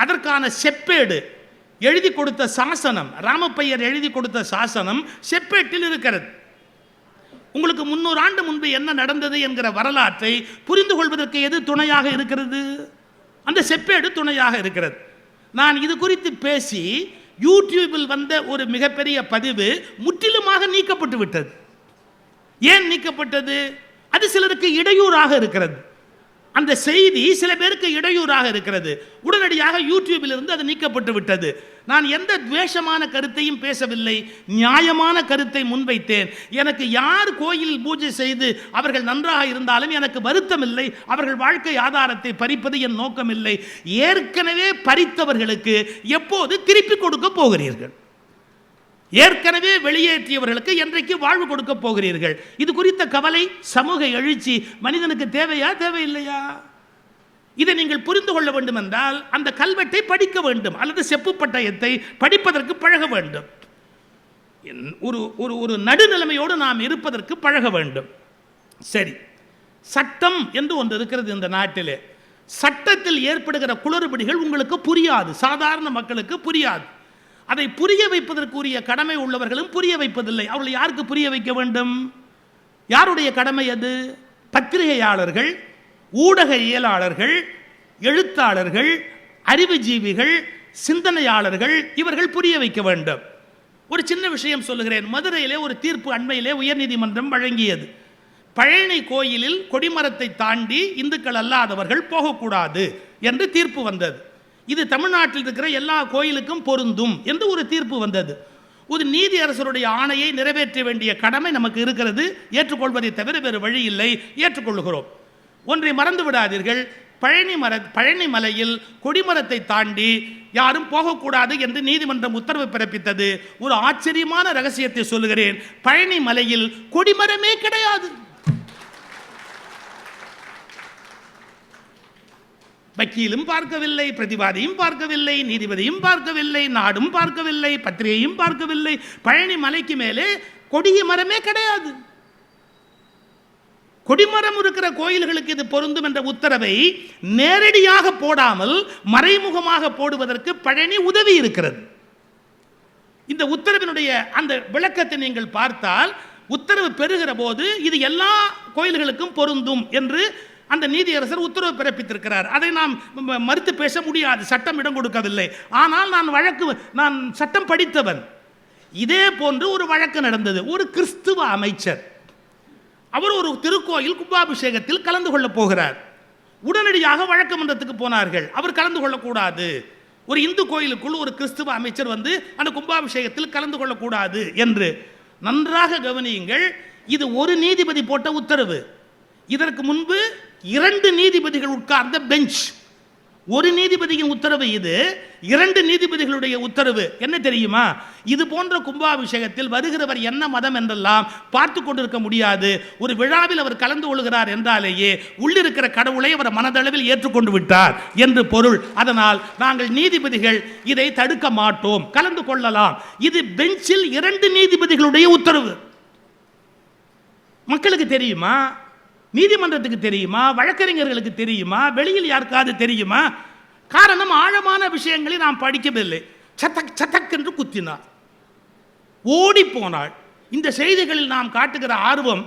அதற்கான செப்பேடு எழுதி கொடுத்த சாசனம், ராமப்பையர் எழுதி கொடுத்த சாசனம் செப்பேட்டில் இருக்கிறது. உங்களுக்கு 300 ஆண்டு முன்பு என்ன நடந்தது என்கிற வரலாற்றை புரிந்து கொள்வதற்கு எது துணையாக இருக்கிறது? அந்த செப்பேடு துணையாக இருக்கிறது. நான் இது குறித்து பேசி யூடியூபில் வந்த ஒரு மிகப்பெரிய பதிவு முற்றிலுமாக நீக்கப்பட்டு விட்டது. ஏன் நீக்கப்பட்டது? அது சிலருக்கு இடையூறாக இருக்கிறது. அந்த செய்தி சில பேருக்கு இடையூறாக இருக்கிறது. உடனடியாக யூடியூபில் இருந்து அது நீக்கப்பட்டு விட்டது. நான் எந்த துவேஷமான கருத்தையும் பேசவில்லை, நியாயமான கருத்தை முன்வைத்தேன். எனக்கு யார் கோயில் பூஜை செய்து அவர்கள் நன்றாக இருந்தாலும் எனக்கு வருத்தம் இல்லை. அவர்கள் வாழ்க்கை ஆதாரத்தை பறிப்பது என் நோக்கம் இல்லை. ஏற்கனவே பறித்தவர்களுக்கு எப்போது திருப்பி கொடுக்க போகிறீர்கள்? ஏற்கனவே வெளியேற்றியவர்களுக்கு என்றைக்கு வாழ்வு கொடுக்க போகிறீர்கள்? இது குறித்த கவலை, சமூக எழுச்சி மனிதனுக்கு தேவையா, தேவையில்லையா? இதை நீங்கள் புரிந்து கொள்ள வேண்டும் என்றால் அந்த கல்வெட்டை படிக்க வேண்டும் அல்லது செப்பு பட்டயத்தை படிப்பதற்கு பழக வேண்டும். ஒரு நடுநிலைமையோடு நாம் இருப்பதற்கு பழக வேண்டும். சரி, சட்டம் என்று ஒன்று இருக்கிறது இந்த நாட்டிலே. சட்டத்தில் ஏற்படுகிற குளறுபடிகள் உங்களுக்கு புரியாது, சாதாரண மக்களுக்கு புரியாது. அதை புரிய வைப்பதற்குரிய கடமை உள்ளவர்களும் புரிய வைப்பதில்லை. அவர்கள் யாருக்கு புரிய வைக்க வேண்டும்? யாருடைய கடமை அது? பத்திரிகையாளர்கள், ஊடகவியலாளர்கள், எழுத்தாளர்கள், அறிவுஜீவிகள், சிந்தனையாளர்கள், இவர்கள் புரிய வைக்க வேண்டும். ஒரு சின்ன விஷயம் சொல்லுகிறேன். மதுரையிலே ஒரு தீர்ப்பு அண்மையிலே உயர்நீதிமன்றம் வழங்கியது. பழனி கோயிலில் கொடிமரத்தை தாண்டி இந்துக்கள் அல்லாதவர்கள் போகக்கூடாது என்று தீர்ப்பு வந்தது. இது தமிழ்நாட்டில் இருக்கிற எல்லா கோயிலுக்கும் பொருந்தும் என்று ஒரு தீர்ப்பு வந்தது. ஒரு நீதி அரசருடைய ஆணையை நிறைவேற்ற வேண்டிய கடமை நமக்கு இருக்கிறது. ஏற்றுக்கொள்வதை தவிர வேறு வழி இல்லை, ஏற்றுக்கொள்கிறோம். ஒன்றை மறந்து விடாதீர்கள், பழனி மலையில் கொடிமரத்தை தாண்டி யாரும் போகக்கூடாது என்று நீதிமன்றம் உத்தரவு பிறப்பித்தது. ஒரு ஆச்சரியமான ரகசியத்தை சொல்லுகிறேன், பழனி மலையில் கொடிமரமே கிடையாது. வக்கீலும் பார்க்கவில்லை, பிரதிவாதியும் பார்க்கவில்லை, நீதிபதியும் பார்க்கவில்லை, நாடும் பார்க்கவில்லை, பத்திரிகையும் பார்க்கவில்லை. பழனி மலைக்கு மேலே கொடிய மரமே கிடையாது. கொடிமரம் இருக்கிற கோயில்களுக்கு இது பொருந்தும் என்ற உத்தரவை நேரடியாக போடாமல் மறைமுகமாக போடுவதற்கு பழனி உதவி இருக்கிறது. இந்த உத்தரவினுடைய அந்த விளக்கத்தை நீங்கள் பார்த்தால், உத்தரவு பெறுகிற போது இது எல்லா கோயில்களுக்கும் பொருந்தும் என்று அந்த நீதியரசர் உத்தரவு பிறப்பித்திருக்கிறார். அதை நாம் மறுத்து பேச முடியாது, சட்டம் இடம் கொடுக்கவில்லை. ஆனால் நான் சட்டம் படித்தவன். இதே போன்று ஒரு வழக்கு நடந்தது. ஒரு கிறிஸ்துவ அமைச்சர், அவர் ஒரு திருக்கோயில் கும்பாபிஷேகத்தில் கலந்து கொள்ள போகிறார். உடனடியாக வழக்கு மன்றத்துக்கு போனார்கள். அவர் கலந்து கொள்ளக்கூடாது. ஒரு இந்து கோயிலுக்குள் ஒரு கிறிஸ்துவ அமைச்சர் வந்து அந்த கும்பாபிஷேகத்தில் கலந்து கொள்ளக்கூடாது என்று. நன்றாக கவனியுங்கள், இது ஒரு நீதிபதி போட்ட உத்தரவு. இதற்கு முன்பு 2 நீதிபதிகள் உட்கார்ந்த பெஞ்ச். ஒரு நீதிபதியின் உத்தரவு இது, 2 நீதிபதிகளுடைய உத்தரவு. என்ன தெரியுமா? இது போன்ற கும்பாபிஷேகத்தில் வருகிறவர் என்ன மதம் என்றெல்லாம் பார்த்து கொண்டிருக்க முடியாது. ஒரு விழாவில் அவர் கலந்து கொள்கிறார் என்றாலேயே உள்ளிருக்கிற கடவுளை அவர் மனதளவில் ஏற்றுக்கொண்டு விட்டார் என்று பொருள். அதனால் நாங்கள் நீதிபதிகள் இதை தடுக்க மாட்டோம், கலந்து கொள்ளலாம். இது பெஞ்சில் 2 நீதிபதிகளுடைய உத்தரவு. மக்களுக்கு தெரியுமா? நீதிமன்றத்துக்கு தெரியுமா? வழக்கறிஞர்களுக்கு தெரியுமா? வெளியில் யாருக்காவது தெரியுமா? காரணம், ஆழமான விஷயங்களை நாம் படிக்கவில்லை. சதக் சதக் என்று குத்தினார், ஓடி போனாள். இந்த செய்திகளில் நாம் காட்டுகிற ஆர்வம்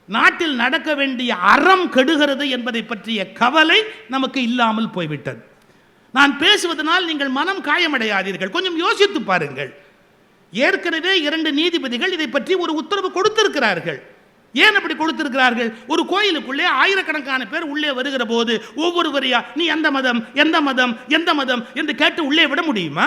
நாட்டில் நடக்க வேண்டிய அறம் கெடுகிறது என்பதை பற்றிய கவலை நமக்கு இல்லாமல் போய்விட்டது. நான் பேசுவதனால் நீங்கள் மனம் காயமடையாதீர்கள், கொஞ்சம் யோசித்து பாருங்கள். ஏற்கனவே 2 நீதிபதிகள் இதை பற்றி ஒரு உத்தரவு கொடுத்திருக்கிறார்கள். ஏன் அப்படி கொடுத்திருக்கிறார்கள்? ஒரு கோயிலுக்குள்ளே ஆயிரக்கணக்கான பேர் உள்ளே வருகிற போது ஒவ்வொருவரையா நீ எந்த மதம் எந்த மதம் எந்த மதம் என்று கேட்டு உள்ளே விட முடியுமா?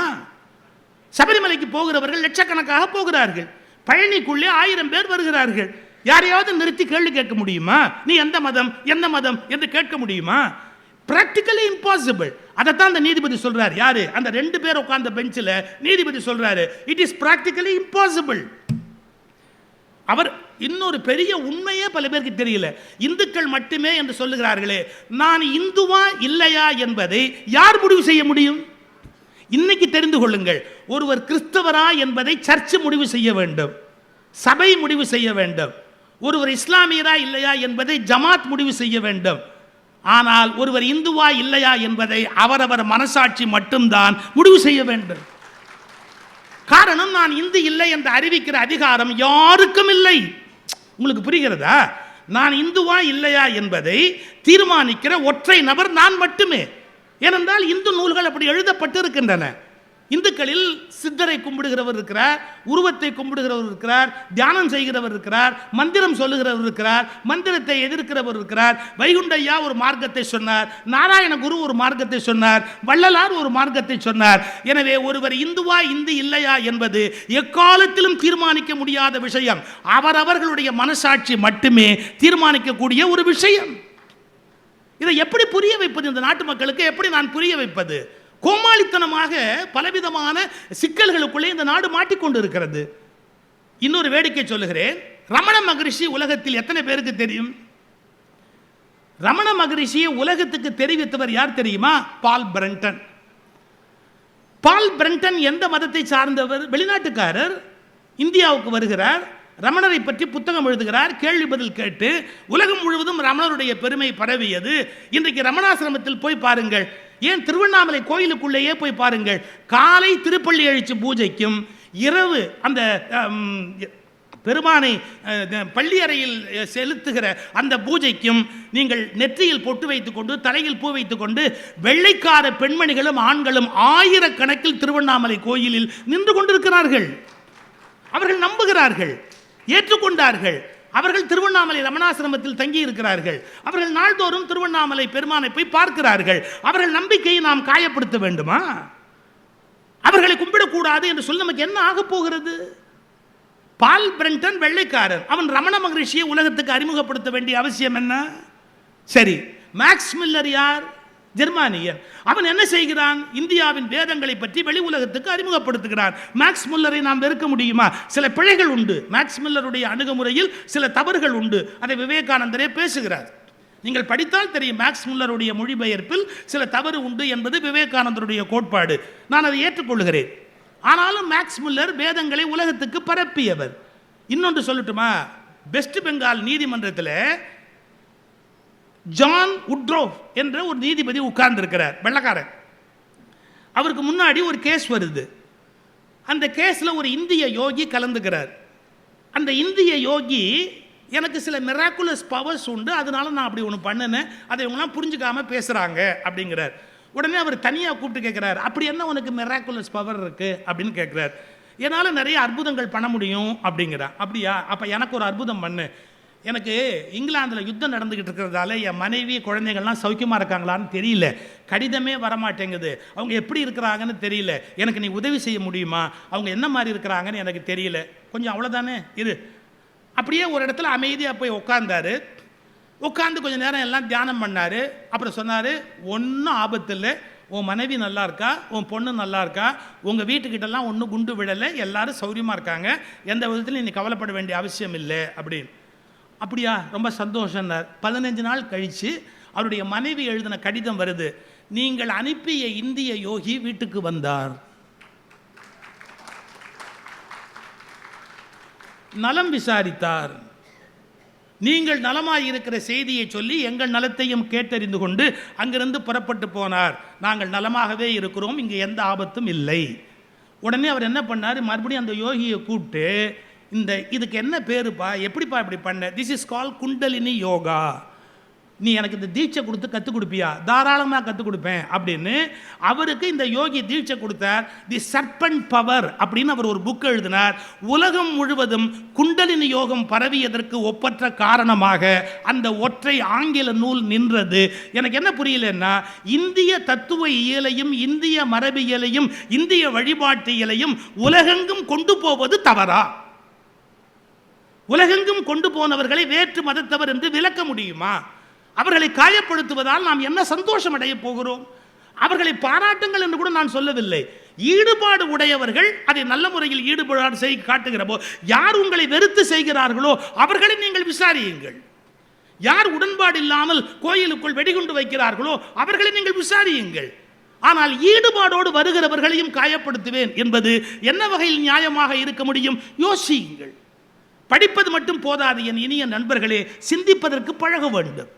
சபரிமலைக்கு போகிறவர்கள் லட்சக்கணக்காக போகிறார்கள். பழனிக்குள்ளே 1000 பேர் வருகிறார்கள். யாரையாவது நிறுத்தி கேள்வி கேட்க முடியுமா? நீ எந்த மதம் எந்த மதம் என்று கேட்க முடியுமா? Practically impossible. அதைத்தான் அந்த நீதிபதி சொல்றார். யாரு? அந்த 2 பேர் உட்கார்ந்த பெஞ்சில் நீதிபதி சொல்றாரு, இட் இஸ் பிராக்டிகலி இம்பாசிபிள். அவர் இன்னொரு பெரிய உண்மையே பல பேருக்கு தெரியல. இந்துக்கள் மட்டுமே என்று சொல்லுகிறார்களே, நான் இந்துவா இல்லையா என்பதை யார் முடிவு செய்ய முடியும்? இன்னைக்கு தெரிந்து கொள்ளுங்கள், ஒருவர் கிறிஸ்தவரா என்பதை சர்ச் முடிவு செய்ய வேண்டும், சபை முடிவு செய்ய வேண்டும். ஒருவர் இஸ்லாமியரா இல்லையா என்பதை ஜமாத் முடிவு செய்ய வேண்டும். ஆனால் ஒருவர் இந்துவா இல்லையா என்பதை அவரவர் மனசாட்சி மட்டும்தான் முடிவு செய்ய வேண்டும். காரணம், நான் இந்து இல்லை என்று அறிவிக்கிற அதிகாரம் யாருக்கும் இல்லை. உங்களுக்கு புரிகிறதா? நான் இந்துவா இல்லையா என்பதை தீர்மானிக்கிற ஒற்றை நபர் நான் மட்டுமே. ஏனென்றால் இந்து நூல்கள் அப்படி எழுதப்பட்டு இருக்கின்றன. இந்துக்களில் சித்தரை கும்பிடுகிறவர் இருக்கிறார், உருவத்தை கும்பிடுகிறவர் இருக்கிறார், தியானம் செய்கிறவர் இருக்கிறார், மந்திரம் சொல்லுகிறவர் இருக்கிறார், மந்திரத்தை எதிர்க்கிறவர் இருக்கிறார். வைகுண்டையா ஒரு மார்க்கத்தை சொன்னார், நாராயண குரு ஒரு மார்க்கத்தை சொன்னார், வள்ளலார் ஒரு மார்க்கத்தை சொன்னார். எனவே ஒருவர் இந்துவா இந்து இல்லையா என்பது எக்காலத்திலும் தீர்மானிக்க முடியாத விஷயம். அவரவர்களுடைய மனசாட்சி மட்டுமே தீர்மானிக்கக்கூடிய ஒரு விஷயம். இதை எப்படி புரிய வைப்பது? இந்த நாட்டு மக்களுக்கு எப்படி நான் புரிய வைப்பது? கோமாளித்தனமாக பலவிதமான சிக்கல்களுக்குள்ளே இந்த நாடு மாட்டிக்கொண்டு இருக்கிறது. இன்னொரு வேடிக்கை சொல்லுகிறேன். ரமண மகரிஷி உலகத்தில் எத்தனை பேருக்கு தெரியும்? ரமண மகரிஷியை உலகத்துக்கு தெரிவித்தவர் யார் தெரியுமா? பால் பிரண்டன். பால் பிரண்டன் எந்த மதத்தை சார்ந்தவர்? வெளிநாட்டுக்காரர். இந்தியாவுக்கு வருகிறார், ரமணரை பற்றி புத்தகம் எழுதுகிறார். கேள்வி பதில் கேட்டு உலகம் முழுவதும் ரமணருடைய பெருமை பரவியது. இன்றைக்கு ரமணாசிரமத்தில் போய் பாருங்கள், ஏன் திருவண்ணாமலை கோயிலுக்குள்ளேயே போய் பாருங்கள், காலை திருப்பள்ளி எழுச்சி பூஜைக்கும் இரவு அந்த பெருமானை பள்ளி அறையில் செலுத்துகிற அந்த பூஜைக்கும் நீங்கள் நெற்றியில் பொட்டு வைத்துக்கொண்டு தலையில் பூ வைத்துக்கொண்டு வெள்ளைக்கார பெண்மணிகளும் ஆண்களும் ஆயிரக்கணக்கில் திருவண்ணாமலை கோயிலில் நின்று கொண்டிருக்கிறார்கள். அவர்கள் நம்புகிறார்கள், ஏற்றுக்கொண்டார்கள். அவர்கள் திருவண்ணாமலை ரமணாசிரமத்தில் தங்கி இருக்கிறார்கள். அவர்கள் நாள்தோறும் திருவண்ணாமலை பெருமானை போய் பார்க்கிறார்கள். அவர்கள் நம்பிக்கையை நாம் காயப்படுத்த வேண்டுமா? அவர்களை கும்பிடக்கூடாது என்று சொல்லி நமக்கு என்ன ஆக போகிறது? பால் பிரண்டன் வெள்ளைக்காரன், அவன் ரமண மகரிஷியை உலகத்துக்கு அறிமுகப்படுத்த வேண்டிய அவசியம் என்ன? சரி, மேக்ஸ் மில்லர் யார்? ஜெர்மானியன். அவன் என்ன செய்கிறான்? இந்தியாவின் வேதங்களை பற்றி வெளி உலகத்துக்கு அறிமுகப்படுத்துகிறான். மேக்ஸ் மில்லரை நாம் வெறுக்க முடியுமா? சில பிழைகள் உண்டு, மேக்ஸ் மில்லருடைய அணுகுமுறையில் சில தவறுகள் உண்டு. அதை விவேகானந்தரே பேசுகிறார். நீங்கள் படித்தால் தெரியும், மேக்ஸ் மில்லருடைய மொழிபெயர்ப்பில் சில தவறு உண்டு என்பது விவேகானந்தருடைய கோட்பாடு. நான் அதை ஏற்றுக்கொள்கிறேன். ஆனாலும் மேக்ஸ் மில்லர் வேதங்களை உலகத்துக்கு பரப்பியவர். இன்னொன்று சொல்லட்டுமா? வெஸ்ட் பெங்கால் நீதிமன்றத்தில் ஜான் உட்ரோஃப் என்ற ஒரு நீதிபதி உட்கார்ந்து இருக்கிறார், வெள்ளக்காரன். அவருக்கு முன்னாடி ஒரு கேஸ் வருது. அந்த கேஸில் ஒரு இந்திய யோகி கலந்துக்கிறார். அந்த இந்திய யோகி, எனக்கு சில மிராக்குலஸ் பவர்ஸ் உண்டு, அதனால நான் அப்படி ஒன்று பண்ணினேன், அதை இவங்களாம் புரிஞ்சுக்காம பேசுகிறாங்க அப்படிங்கிறார். உடனே அவர் தனியாக கூப்பிட்டு கேட்குறார், அப்படி என்ன உனக்கு மிராக்குலஸ் பவர் இருக்குது அப்படின்னு கேட்குறார். என்னால் நிறைய அற்புதங்கள் பண்ண முடியும் அப்படிங்கிறார். அப்படியா, அப்போ எனக்கு ஒரு அற்புதம் பண்ணு. எனக்கு இங்கிலாந்தில் யுத்தம் நடந்துக்கிட்டு இருக்கிறதால என் மனைவி குழந்தைகள்லாம் சௌக்கியமாக இருக்காங்களான்னு தெரியல, கடிதமே வரமாட்டேங்குது, அவங்க எப்படி இருக்கிறாங்கன்னு தெரியல, எனக்கு நீ உதவி செய்ய முடியுமா? அவங்க என்ன மாதிரி இருக்கிறாங்கன்னு எனக்கு தெரியல, கொஞ்சம் அவ்வளோதானே இரு. அப்படியே ஒரு இடத்துல அமைதியாக போய் உட்கார்ந்தாரு. உட்காந்து கொஞ்சம் நேரம் எல்லாம் தியானம் பண்ணார். அப்புறம் சொன்னார், ஒன்றும் ஆபத்து இல்லை, உன் மனைவி நல்லா இருக்கா, உன் பொண்ணு நல்லா இருக்கா, உங்கள் வீட்டுக்கிட்டலாம் ஒன்றும் குண்டு விடலை, எல்லாரும் சௌரியமாக இருக்காங்க, எந்த விதத்துலையும் நீ கவலைப்பட வேண்டிய அவசியம் இல்லை அப்படின்னு. அப்படியா, ரொம்ப சந்தோஷம்னார். 15 நாள் கழித்து அவருடைய மனைவி எழுதின கடிதம் வருது. நீங்கள் அனுப்பிய இந்திய யோகி வீட்டுக்கு வந்தார், நலம் விசாரித்தார், நீங்கள் நலமாயிருக்கிற செய்தியை சொல்லி எங்கள் நலத்தையும் கேட்டறிந்து கொண்டு அங்கிருந்து புறப்பட்டு போனார். நாங்கள் நலமாகவே இருக்கிறோம், இங்கே எந்த ஆபத்தும் இல்லை. உடனே அவர் என்ன பண்ணார், மறுபடியும் அந்த யோகியை கூப்பிட்டு, இதுக்கு என்ன பேருப்பா, எப்படிப்பா இப்படி பண்ண? This is call kundalini yoga. நீ எனக்கு இந்த தீட்சை கொடுத்து கற்றுக் கொடுப்பியா? தாராளமாக கற்றுக் கொடுப்பேன் அப்படின்னு அவருக்கு இந்த யோகி தீட்சை கொடுத்தார். தி சர்பன்ட் பவர் அப்படின்னு அவர் ஒரு புக் எழுதினார். உலகம் முழுவதும் குண்டலினி யோகம் பரவியதற்கு ஒப்பற்ற காரணமாக அந்த ஒற்றை ஆங்கில நூல் நின்றது. எனக்கு என்ன புரியலன்னா, இந்திய தத்துவ இயலையும் இந்திய மரபியலையும் இந்திய வழிபாட்டியலையும் உலகெங்கும் கொண்டு போவது தவறா? உலகெங்கும் கொண்டு போனவர்களை வேற்று மதத்தவர் என்று விளக்க முடியுமா? அவர்களை காயப்படுத்துவதால் நாம் என்ன சந்தோஷம் அடைய போகிறோம்? அவர்களை பாராட்டுங்கள் என்று கூட நான் சொல்லவில்லை. ஈடுபாடு உடையவர்கள் அதை நல்ல முறையில் ஈடுபாடு செய்ய காட்டுகிறப்போ, யார் உங்களை வெறுத்து செய்கிறார்களோ அவர்களை நீங்கள் விசாரியுங்கள். யார் உடன்பாடு இல்லாமல் கோயிலுக்குள் வெடிகுண்டு வைக்கிறார்களோ அவர்களை நீங்கள் விசாரியுங்கள். ஆனால் ஈடுபாடோடு வருகிறவர்களையும் காயப்படுத்துவேன் என்பது என்ன வகையில் நியாயமாக இருக்க முடியும்? யோசியுங்கள். படிப்பது மட்டும் போதாது என் இனிய நண்பர்களே, சிந்திப்பதற்கு பழக வேண்டும்.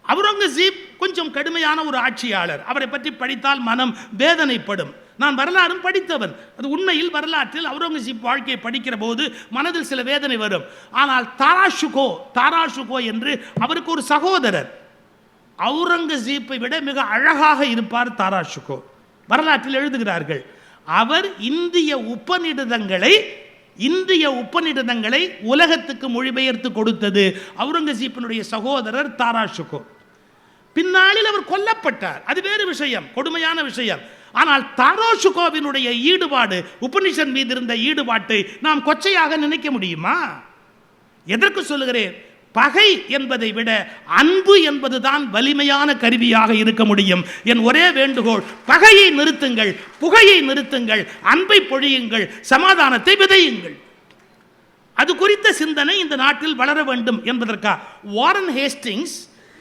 அவுரங்கசீப் கொஞ்சம் கடுமையான ஒரு ஆட்சியாளர். அவரை பற்றி படித்தால் மனம் வேதனைப்படும். நான் வரலாறும் படித்தவன். அது உண்மையில் வரலாற்றில் அவுரங்கசீப் வாழ்க்கையை படிக்கிற போது மனதில் சில வேதனை வரும். ஆனால் தாராஷுகோ என்று அவருக்கு ஒரு சகோதரர், அவுரங்கசீப்பை விட மிக அழகாக இருப்பார் தாராஷுகோ. வரலாற்றில் எழுதுகிறார்கள். அவர் இந்திய உபநிடதங்களை உலகத்துக்கு மொழிபெயர்த்து கொடுத்தது அவுரங்கசீப்பினுடைய சகோதரர் தாராஷுகோ. பின்னாளில் அவர் கொல்லப்பட்டார், அது வேறு விஷயம், கொடுமையான விஷயம். ஆனால் தாராஷுகோவினுடைய ஈடுபாடு, உபனிஷத் மீது இருந்த ஈடுபாட்டை நாம் கொச்சையாக நினைக்க முடியுமா? எதற்கு சொல்லுகிறேன்? பகை என்பதை விட அன்பு என்பதுதான் வலிமையான கருவியாக இருக்க முடியும். என் ஒரே வேண்டுகோள், பகையை நிறுத்துங்கள், புகையை நிறுத்துங்கள், அன்பை பொழியுங்கள், சமாதானத்தை விதையுங்கள். அது குறித்த சிந்தனை இந்த நாட்டில் வளர வேண்டும் என்பதற்காக வாரன் ஹேஸ்டிங்ஸ்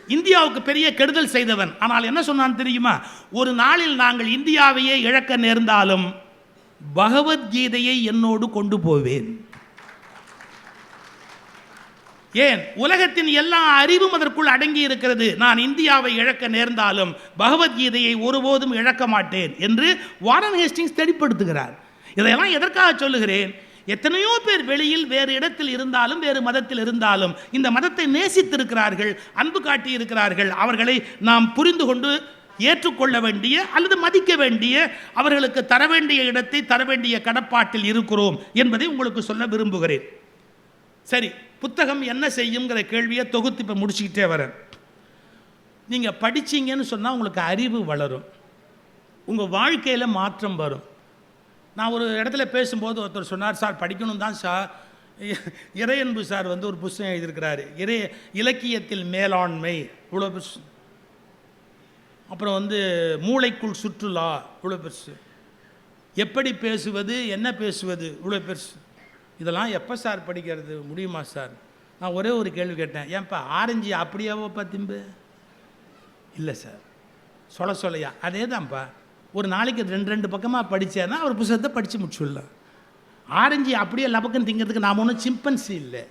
இந்தியாவுக்கு பெரிய கெடுதல் செய்தவன். ஆனால் என்ன சொன்னான் தெரியுமா? ஒரு நாளில் நாங்கள் இந்தியாவையே இழக்க நேர்ந்தாலும் பகவத்கீதையை என்னோடு கொண்டு போவேன். ஏன்? உலகத்தின் எல்லா அறிவும் அதற்குள் அடங்கி இருக்கிறது. நான் இந்தியாவை இழக்க நேர்ந்தாலும் பகவத்கீதையை ஒருபோதும் இழக்க மாட்டேன் என்று வாரன் ஹேஸ்டிங்ஸ் தெளிப்படுத்துகிறார். இதையெல்லாம் எதற்காக சொல்லுகிறேன்? எத்தனையோ பேர் வெளியில் வேறு இடத்தில் இருந்தாலும் வேறு மதத்தில் இருந்தாலும் இந்த மதத்தை நேசித்திருக்கிறார்கள், அன்பு காட்டி இருக்கிறார்கள். அவர்களை நாம் புரிந்து கொண்டு ஏற்றுக்கொள்ள வேண்டிய அல்லது மதிக்க வேண்டிய, அவர்களுக்கு தர வேண்டிய இடத்தை தர வேண்டிய கடப்பாட்டில் இருக்கிறோம் என்பதை உங்களுக்கு சொல்ல விரும்புகிறேன். சரி, புத்தகம் என்ன செய்யுங்கிற கேள்வியை தொகுத்து இப்போ முடிச்சுக்கிட்டே வரேன். நீங்கள் படிச்சீங்கன்னு சொன்னால் உங்களுக்கு அறிவு வளரும், உங்கள் வாழ்க்கையில் மாற்றம் வரும். நான் ஒரு இடத்துல பேசும்போது ஒருத்தர் சொன்னார், சார் படிக்கணும் தான் சார், இறையன்பு சார் ஒரு புத்தகம் எழுதியிருக்கிறாரு, இலக்கியத்தில் மேலாண்மை, இவ்வளோ பெருசு. அப்புறம் மூளைக்குள் சுற்றுலா, இவ்வளோ பெருசு. எப்படி பேசுவது, என்ன பேசுவது, இவ்வளோ பெருசு. இதெல்லாம் எப்போ சார் படிக்கிறது முடியுமா சார்? நான் ஒரே ஒரு கேள்வி கேட்டேன், ஏன்ப்பா ஆரஞ்சு அப்படியாவோப்பா திம்பு? இல்லை சார், சொல்லையா அதே தான்ப்பா. ஒரு நாளைக்கு 2 பக்கமாக படித்தேன்னா ஒரு புத்தகத்தை படித்து முடிச்சுடலாம். ஆரஞ்சு அப்படியே லபக்குன்னு திங்கிறதுக்கு நாம் ஒன்றும் சிம்பன்சி இல்லை.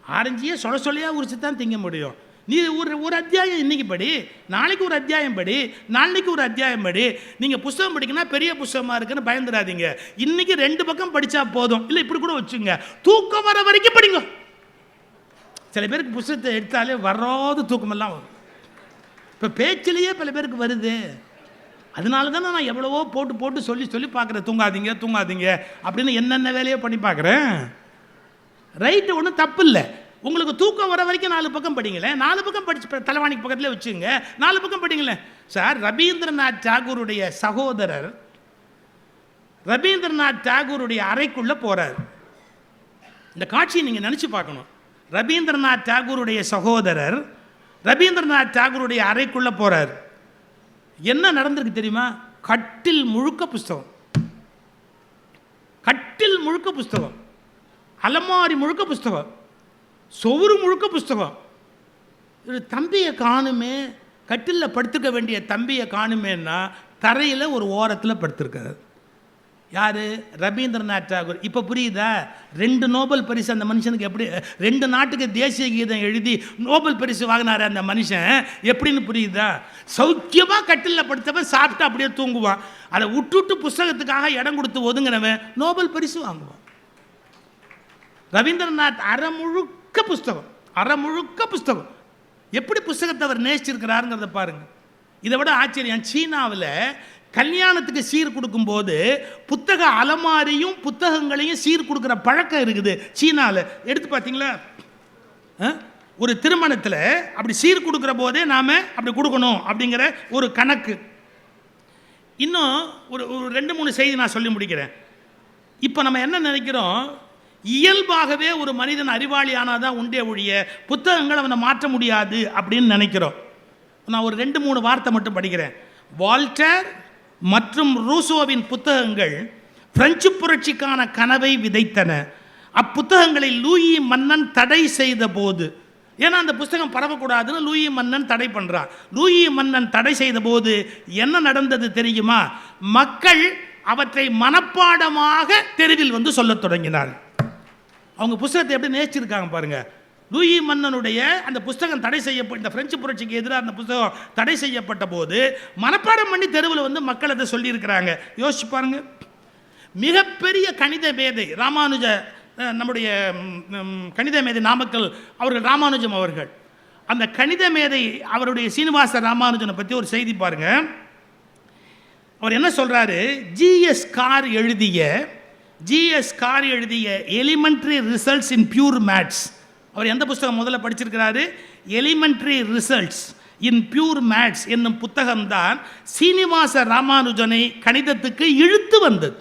ஆரஞ்சியே சொல்லையாக உரிச்சு தான் திங்க முடியும். நீ ஒரு அத்தியாயம் இன்றைக்கி படி, நாளைக்கு ஒரு அத்தியாயம் படி, நாளைக்கு ஒரு அத்தியாயம் படி. நீங்கள் புஸ்தகம் படிக்கணும்னா பெரிய புஸ்தகமாக இருக்குன்னு பயந்துடாதீங்க. இன்றைக்கி 2 பக்கம் படித்தா போதும். இல்லை இப்படி கூட வச்சுங்க, தூக்கம் வர வரைக்கும் படிங்க. சில பேருக்கு புஸ்தகத்தை எடுத்தாலே வராது தூக்கமெல்லாம் வரும். இப்போ பேச்சிலேயே பல பேருக்கு வருது. அதனால தானே நான் எவ்வளவோ போட்டு சொல்லி பார்க்குறேன், தூங்காதீங்க அப்படின்னு என்னென்ன வேலையோ பண்ணி பார்க்குறேன். ரைட்டு, ஒன்றும் தப்பு இல்லை. உங்களுக்கு தூக்கம் வர வரைக்கும் 4 பக்கம் படிங்களேன். 4 பக்கம் படிச்சு தலைவாணிக்கு பக்கத்தில் வச்சுங்க, 4 பக்கம் படிங்களேன். சார், ரவீந்திரநாத் டாகூருடைய சகோதரர் ரவீந்திரநாத் டாகூருடைய அறைக்குள்ளே போகிறார். இந்த காட்சியை நீங்கள் நினச்சி பார்க்கணும். ரவீந்திரநாத் டாகூருடைய சகோதரர் ரவீந்திரநாத் டாகூருடைய அறைக்குள்ளே போகிறார். என்ன நடந்திருக்கு தெரியுமா? கட்டில் முழுக்க புஸ்தகம், கட்டில் முழுக்க புஸ்தகம், அலமாரி முழுக்க புஸ்தகம், சொவுரு முழுக்க புஸ்தகம். ஒரு தம்பியை காணுமே, கட்டிலில் படுத்துக்க வேண்டிய தம்பியை காணுமேன்னா தரையில் ஒரு ஓரத்தில் படுத்திருக்காரு. யார்? ரவீந்திரநாத் டாகூர். இப்போ புரியுதா? 2 நோபல் பரிசு அந்த மனுஷனுக்கு எப்படி, 2 நாட்டுக்கு தேசிய கீதம் எழுதி நோபல் பரிசு வாங்கினார் அந்த மனுஷன், எப்படின்னு புரியுதா? சௌக்கியமாக கட்டிலில் படுத்தவன் சாப்பிட்டு அப்படியே தூங்குவான். அதை விட்டுட்டு புஸ்தகத்துக்காக இடம் கொடுத்து ஒதுங்கினவன் நோபல் பரிசு வாங்குவான். ரவீந்திரநாத் அரை முழுக்க புஸ்தகம். எப்படி புஸ்தகத்தை அவர் நேசிச்சிருக்கிறாருங்கிறத பாருங்க. இதை விட ஆச்சரியம், சீனாவில் கல்யாணத்துக்கு சீர் கொடுக்கும்போது புத்தக அலமாரியும் புத்தகங்களையும் சீர் கொடுக்குற பழக்கம் இருக்குது சீனாவில். எடுத்து பார்த்தீங்களா? ஒரு திருமணத்தில் அப்படி சீர் கொடுக்குற போதே நாம் அப்படி கொடுக்கணும் அப்படிங்கிற ஒரு கணக்கு. இன்னும் ஒரு 2-3 செய்தி நான் சொல்லி முடிக்கிறேன். இப்போ நம்ம என்ன நினைக்கிறோம்? இயல்பாகவே ஒரு மனிதன் அறிவாளி ஆனாதான் உண்டே ஒழிய புத்தகங்கள் அவனை மாற்ற முடியாது அப்படின்னு நினைக்கிறோம். நான் ஒரு 2-3 வார்த்தை மட்டும் படிக்கிறேன். வால்டர் மற்றும் ரூசோவின் புத்தகங்கள் பிரெஞ்சு புரட்சிக்கான கனவை விதைத்தன. அப்புத்தகங்களை லூயி மன்னன் தடை செய்த போது, ஏன்னா அந்த புத்தகம் பரவக்கூடாதுன்னு லூயி மன்னன் தடை பண்ணுறான். லூயி மன்னன் தடை செய்த போது என்ன நடந்தது தெரியுமா? மக்கள் அவற்றை மனப்பாடமாக தெருவில் வந்து சொல்லத் தொடங்கினார். அவங்க புத்தகத்தை எப்படி நேசிச்சிருக்காங்க பாருங்க. லூயி மன்னனுடைய அந்த புத்தகம் தடை செய்யப்பட்ட, இந்த பிரெஞ்சு புரட்சிக்கு எதிராக அந்த புத்தகம் தடை செய்யப்பட்ட போது மனப்பாடம் பண்ணி தெருவில் வந்து மக்கள் அதை சொல்லியிருக்கிறாங்க. யோசிச்சு பாருங்க. மிகப்பெரிய கணித மேதை ராமானுஜ, நம்முடைய கணித மேதை நாமக்கல் அவர்கள் ராமானுஜம் அவர்கள், அந்த கணித மேதை அவருடைய சீனிவாச ராமானுஜனை பற்றி ஒரு செய்தி பாருங்க. அவர் என்ன சொல்றாரு? ஜிஎஸ் கார் எழுதிய elementary results in pure maths. அவர் எந்த புத்தகம் முதல்ல படிச்சிருக்கிறாரு? Elementary results in pure maths என்னும் புத்தகம்தான் சீனிவாச ராமானுஜனை கணிதத்துக்கு இழுத்து வந்தது.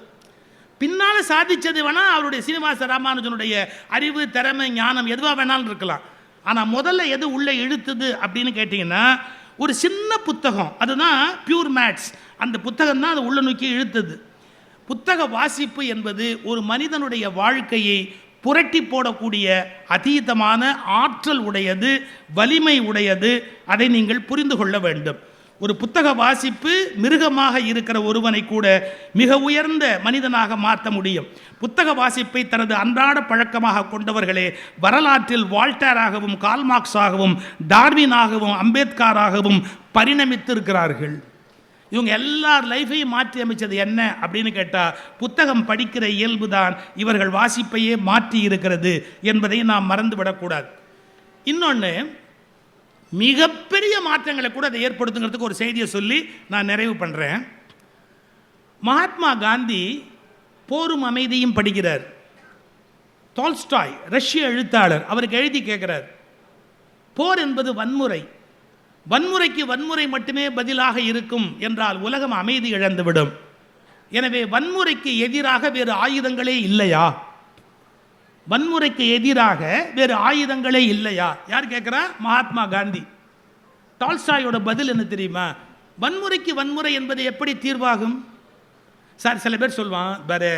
பின்னால் சாதிச்சது வேணால் அவருடைய சீனிவாச ராமானுஜனுடைய அறிவு, திறமை, ஞானம் எதுவாக வேணாலும் இருக்கலாம். ஆனால் முதல்ல எது உள்ளே இழுத்துது அப்படின்னு கேட்டிங்கன்னா, ஒரு சின்ன புத்தகம், அதுதான் பியூர் மேத்ஸ். அந்த புத்தகம் தான் அதை உள்ள நோக்கி இழுத்தது. புத்தக வாசிப்பு என்பது ஒரு மனிதனுடைய வாழ்க்கையை புரட்டி போடக்கூடிய அதீதமான ஆற்றல் உடையது, வலிமை உடையது. அதை நீங்கள் புரிந்து கொள்ள வேண்டும். ஒரு புத்தக வாசிப்பு மிருகமாக இருக்கிற ஒருவனை கூட மிக உயர்ந்த மனிதனாக மாற்ற முடியும். புத்தக வாசிப்பை தனது அன்றாட பழக்கமாக கொண்டவர்களே வரலாற்றில் வால்டராகவும், கால்மார்க்ஸாகவும், டார்வினாகவும், அம்பேத்கராகவும் பரிணமித்திருக்கிறார்கள். இவங்க எல்லார் லைஃபையும் மாற்றி அமைச்சது என்ன அப்படின்னு கேட்டால், புத்தகம் படிக்கிற இயல்பு தான் இவர்கள் வாசிப்பையே மாற்றி இருக்கிறது என்பதை நாம் மறந்துவிடக்கூடாது. இன்னொன்று, மிகப்பெரிய மாற்றங்களை கூட அதை ஏற்படுத்துங்கிறதுக்கு ஒரு செய்தியை சொல்லி நான் நிறைவு பண்ணுறேன். மகாத்மா காந்தி போரும் அமைதியும் படிக்கிறார். டால்ஸ்டாய் ரஷ்ய எழுத்தாளர் அவருக்கு எழுதி கேட்குறார், போர் என்பது வன்முறை, வன்முறைக்கு வன்முறை மட்டுமே பதிலாக இருக்கும் என்றால் உலகம் அமைதி இழந்துவிடும். எனவே வன்முறைக்கு எதிராக வேறு ஆயுதங்களே இல்லையா? வன்முறைக்கு எதிராக வேறு ஆயுதங்களே இல்லையா? யார் கேட்குறா? மகாத்மா காந்தி. டால்ஸ்டாயோட பதில் என்ன தெரியுமா? வன்முறைக்கு வன்முறை என்பது எப்படி தீர்வாகும்? சார், சில பேர் சொல்வான், பாரு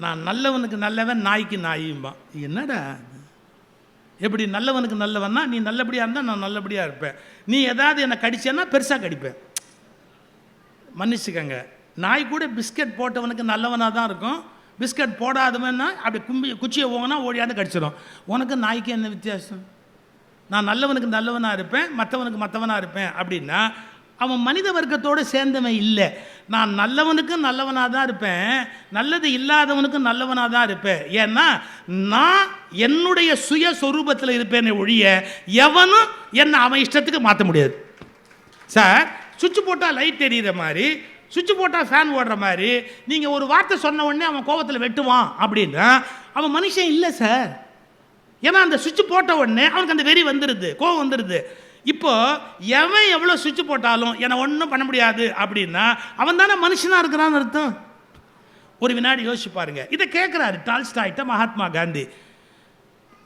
நான் நல்லவனுக்கு நல்லவன், நாய்க்கு நாயும்பான். என்னடா எப்படி நல்லவனுக்கு நல்லவன்னா, நீ நல்லபடியாக இருந்தால் நான் நல்லபடியாக இருப்பேன், நீ ஏதாவது என்னை கடிச்சேன்னா பெருசாக கடிப்பேன். மன்னிச்சுக்கங்க, நாய் கூட பிஸ்கட் போட்டவனுக்கு நல்லவனாக தான் இருக்கும், பிஸ்கட் போடாதவன்னா அப்படி குச்சியை ஓங்கினா ஓடியாந்து கடிச்சிடும். உனக்கு நாய்க்கு என்ன வித்தியாசம்? நான் நல்லவனுக்கு நல்லவனாக இருப்பேன், மற்றவனுக்கு மற்றவனாக இருப்பேன் அப்படின்னா அவன் மனித வர்க்கத்தோடு சேர்ந்தவன் இல்லை. நான் நல்லவனுக்கும் நல்லவனாக தான் இருப்பேன், நல்லது இல்லாதவனுக்கும் நல்லவனாக தான் இருப்பேன். ஏன்னா நான் என்னுடைய சுயஸ்வரூபத்தில் இருப்பேனே ஒழிய எவனும் என்னை அவன் இஷ்டத்துக்கு மாற்ற முடியாது. சார், சுவிட்ச் போட்டால் லைட் எரியிற மாதிரி, சுவிட்ச் போட்டால் ஃபேன் ஓடுற மாதிரி நீங்கள் ஒரு வார்த்தை சொன்ன உடனே அவன் கோபத்தில் வெட்டுவான் அப்படின்னா அவன் மனுஷன் இல்லை சார். ஏன்னா அந்த சுவிட்ச் போட்ட உடனே அவனுக்கு அந்த வெறி வந்துடுது, கோபம் வந்துடுது. இப்போ எவன் எவ்வளோ சுவிட்ச் போட்டாலும் என்னை ஒன்றும் பண்ண முடியாது அப்படின்னா அவன் தானே மனுஷனாக இருக்கிறான்னு அர்த்தம். ஒரு வினாடி யோசிச்சு பாருங்க. இதை கேட்குறாரு டால்ஸ்டாய்ட்ட மகாத்மா காந்தி.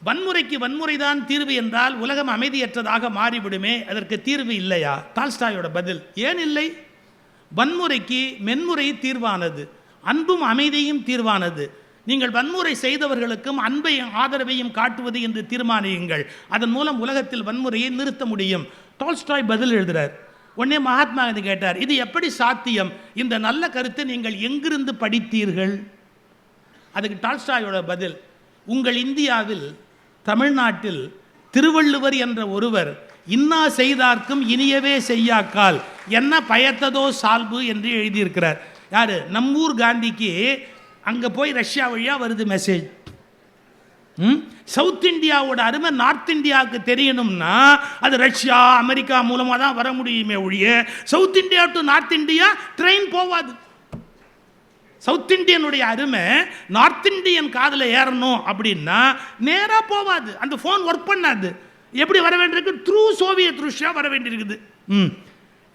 வன்முறைக்கு வன்முறை தான் தீர்வு என்றால் உலகம் அமைதியற்றதாக மாறிவிடுமே, அதற்கு தீர்வு இல்லையா? டால்ஸ்டாயோட பதில், ஏன் இல்லை? வன்முறைக்கு மென்முறை தீர்வானது, அன்பும் அமைதியும் தீர்வானது. நீங்கள் வன்முறை செய்தவர்களுக்கும் அன்பையும் ஆதரவையும் காட்டுவது என்று தீர்மானியுங்கள். அதன் மூலம் உலகத்தில் வன்முறையை நிறுத்த முடியும். டால்ஸ்டாய் பதில் எழுதுகிறார். உடனே மகாத்மா காந்தி கேட்டார், இது எப்படி சாத்தியம்? இந்த நல்ல கருத்தை நீங்கள் எங்கிருந்து படித்தீர்கள்? அதுக்கு டால்ஸ்டாயோட பதில், உங்கள் இந்தியாவில் தமிழ்நாட்டில் திருவள்ளுவர் என்ற ஒருவர் இன்னா செய்தார்க்கும் இனியவே செய்யாக்கால் என்ன பயத்ததோ சால்பு என்று எழுதியிருக்கிறார். யார்? நம்மூர் காந்திக்கு அங்கே போய் ரஷ்யா வழியாக வருது மெசேஜ். சவுத் இந்தியாவோட அருமை நார்த் இந்தியாவுக்கு தெரியணும்னா அது ரஷ்யா அமெரிக்கா மூலமாக தான் வர முடியுமே ஒழிய south India to north India train போவாது. சவுத் இந்தியனுடைய அருமை நார்த் இந்தியன் காதில் ஏறணும் அப்படின்னா நேராக போவாது, அந்த ஃபோன் ஒர்க் பண்ணாது. எப்படி வர வேண்டியிருக்கு? த்ரூ சோவியத் ரஷ்யா வர வேண்டியிருக்குது.